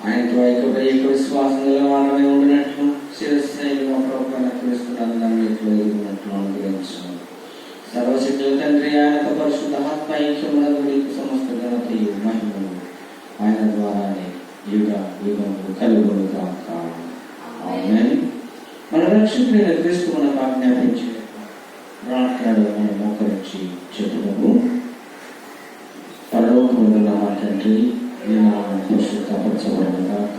ఆయనతో ఐక్యపై విశ్వాసం వారమే ఉండినట్లు శిరస్సు సర్వశక్తుల తండ్రి ఆయనతో పరిశుద్ధాత్మ ఐక్యమునందు సమస్త ఘనతయు మహిమను ఆయన ద్వారానే యుగ యుగములు కలుగును గాక. ఆమేన్. మన రక్షకుడైన క్రీస్తు మనకు ఆజ్ఞాపించే ప్రార్థనలో మనం మోకరించి చెప్పుదాము. పరలోకమందున్న మా తండ్రి, నీ నామము పరిశుద్ధపరచబడును గాక.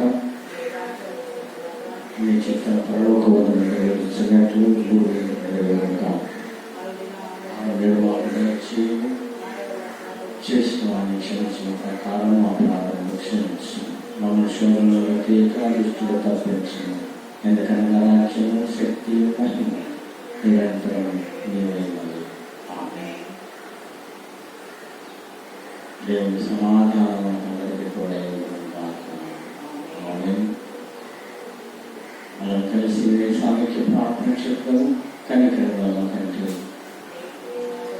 నీ చిత్తం పరలోకమందు నెరవేర్చినట్లు భూమి నెరవేరును గాక. చేసిన వారిని క్షమించిన ప్రకారం మా ప్రారంభం క్షమించు. మనుష్యులకి ఏకాదృష్టిలో తప్పించు. ఎందుకనగా రాజ్యము శక్తి మహిమ నిరంతరం నీవే. ఆమేన్. దేవుని సమాధానం అందరికీ కూడా ఆమేన్. మనం కలిసి స్వామికి ప్రార్థన చెప్తాము. కనికరంలో తండ్రి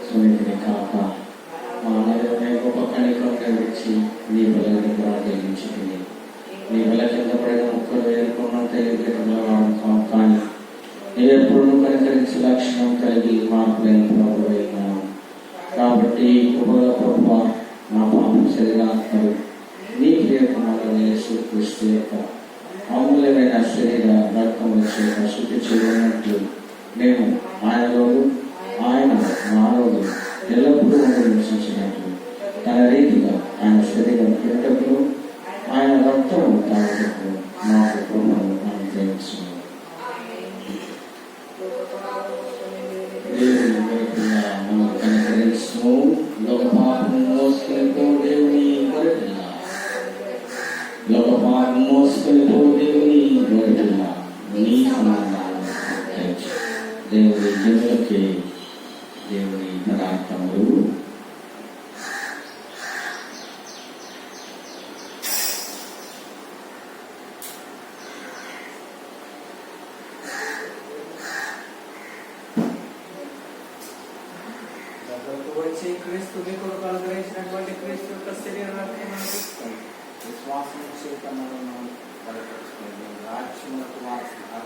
సునీతిని కాక మానవుని గొప్ప కనికరంగా విడిచి నీ బలని ప్రార్థించుకుని నీ బల కింద పడిన ముక్కలు ఏర్కొన్నంత ఎదుగుదల వాడుతాం. కానీ నేను ఎప్పుడు కనికరించే లక్షణం కలిగి మార్పులైన ప్రభువైనాను. కాబట్టి కృపల ప్రభువ నా పాపం శరీరాత్మలు నీ ప్రియకుమారుని యేసు క్రీస్తు యొక్క అమూల్యమైన శరీర రక్తముల చేత శుద్ధి చేయనట్లు మేము ఆయనలోను ఆయన మానవుడు ఎల్లప్పుడూ నివసించినట్లు తన రీతిగా ఆయన శరీరం పెరటప్పుడు ఆయన రక్తము తాగటప్పుడు మాకు కృపను అనుగ్రహించు. దేవుని గొర్రెపిల్ల మమ్మల్ని కనికరించుము. లోక పాపము మోసుకొని పో దేవుని గొర్రెపిల్ల, లోక పాపము మోసుకొని పో దేవుని గొర్రెపిల్ల, నీ సమాధానం అనుగ్రహించు. దేవుని జనులకి దేవుని పదార్థములు వచ్చి క్రీస్తు మీ కొరకు అనుగ్రహించినటువంటి క్రీస్తు యొక్క శరీరాన్ని మనం తీసుకోండి. విశ్వాసం చేత మనం బలపరుచుకోండి. రాజ్యములకు వారసులుగా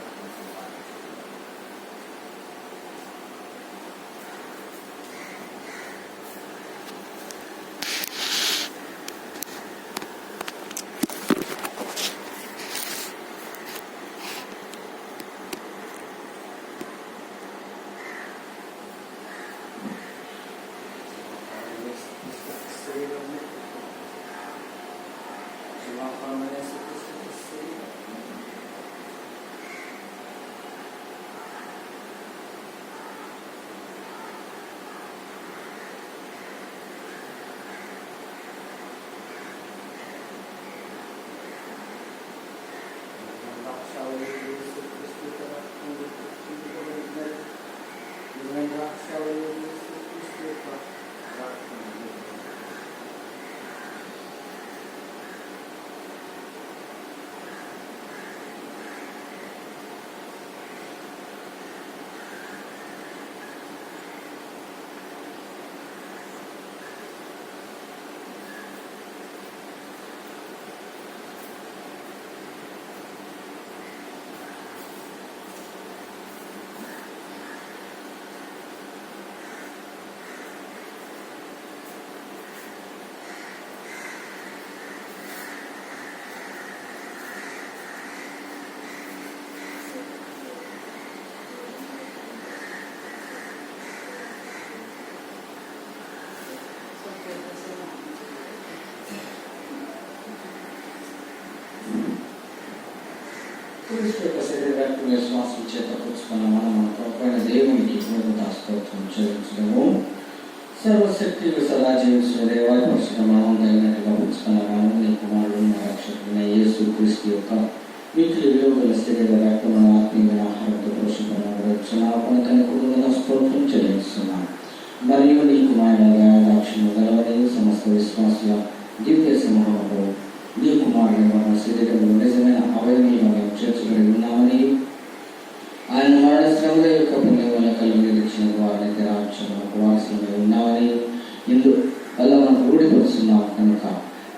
క్రీస్తు యొక్క శరీరాన్ని విశ్వాసం చేత పుచ్చుకున్న మనం ప్రభువైన దేవునికి స్తోత్రం చెల్లించడము. సర్వశక్తి సదా జీవించిన దేవాలయ పరిశుద్ధ మనం తగినట్టుగా పుచ్చుకున్నాము. నీ కుమారుడు నా రక్షకుడైన యేసు క్రీస్తు యొక్క వీటిలో విలువల శరీర రక్తమున ఆత్మీయ ఆహారంతో పోషించిన స్తోత్రం చెల్లిస్తున్నాం. మరియు నీ కుమారుడుగా రక్షణ గలవని సమస్త విశ్వాసుల దివ్య సమూహంలో నీ కుమారుని మన శరీరంలో నిజమైన అవయవంలో మేము చేర్చబడి ఉన్నామని, ఆయన మరణ శ్రమల యొక్క పుణ్యం వల్ల కలిగి నిరీక్షణ ద్వారా నిత్యరాజ్యములకు వారసులమై ఉన్నామని ఇందు వల్ల మనకు రూఢిపరుస్తున్నాం కనుక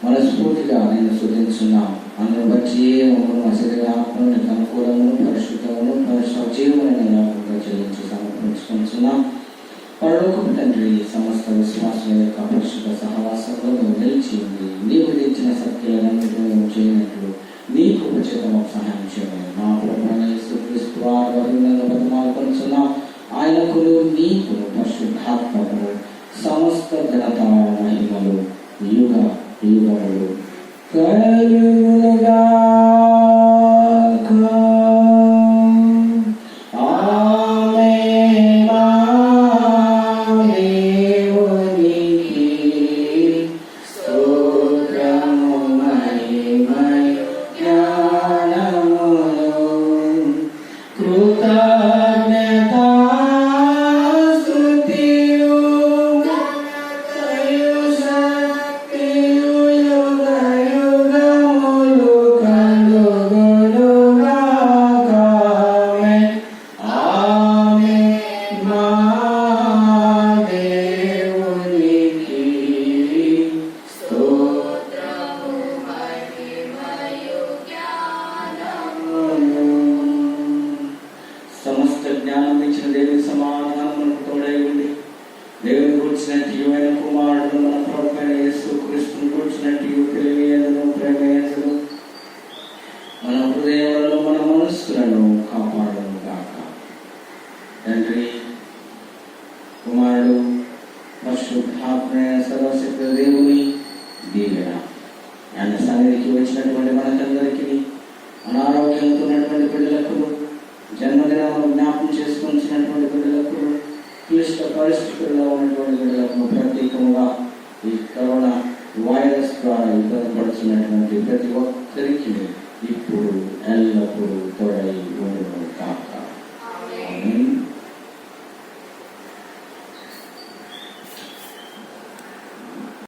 మనస్ఫూర్తిగా నేను శుద్ధించున్నాం. అందును బట్టి మా శరీర ఆత్మను అనుకూలమును పరిశుద్ధమును సజీవమైన చెల్లించి సమర్పించుకుంటున్నాం. పరలోకపు తండ్రి, సమస్త విశ్వాసుల యొక్క పరిశుద్ధ సహవాసంలో మేము నిలిచి ఉంది. నీకు ఇచ్చిన సత్యాలన్నింటినీ మేము చేయనట్లు నీకు ఉపచేతము సహాయం చేయమని మా ప్రభువైన యేసుక్రీస్తు వారి బతిమాలుకొనుచున్నాం. ఆయనకును నీకు పరిశుద్ధాత్మకు సమస్త ఘనత మహిమలు యుగ యుగములు కలుగునుగాక. పరిస్థితుల్లో ఉన్నటువంటి ప్రత్యేకంగా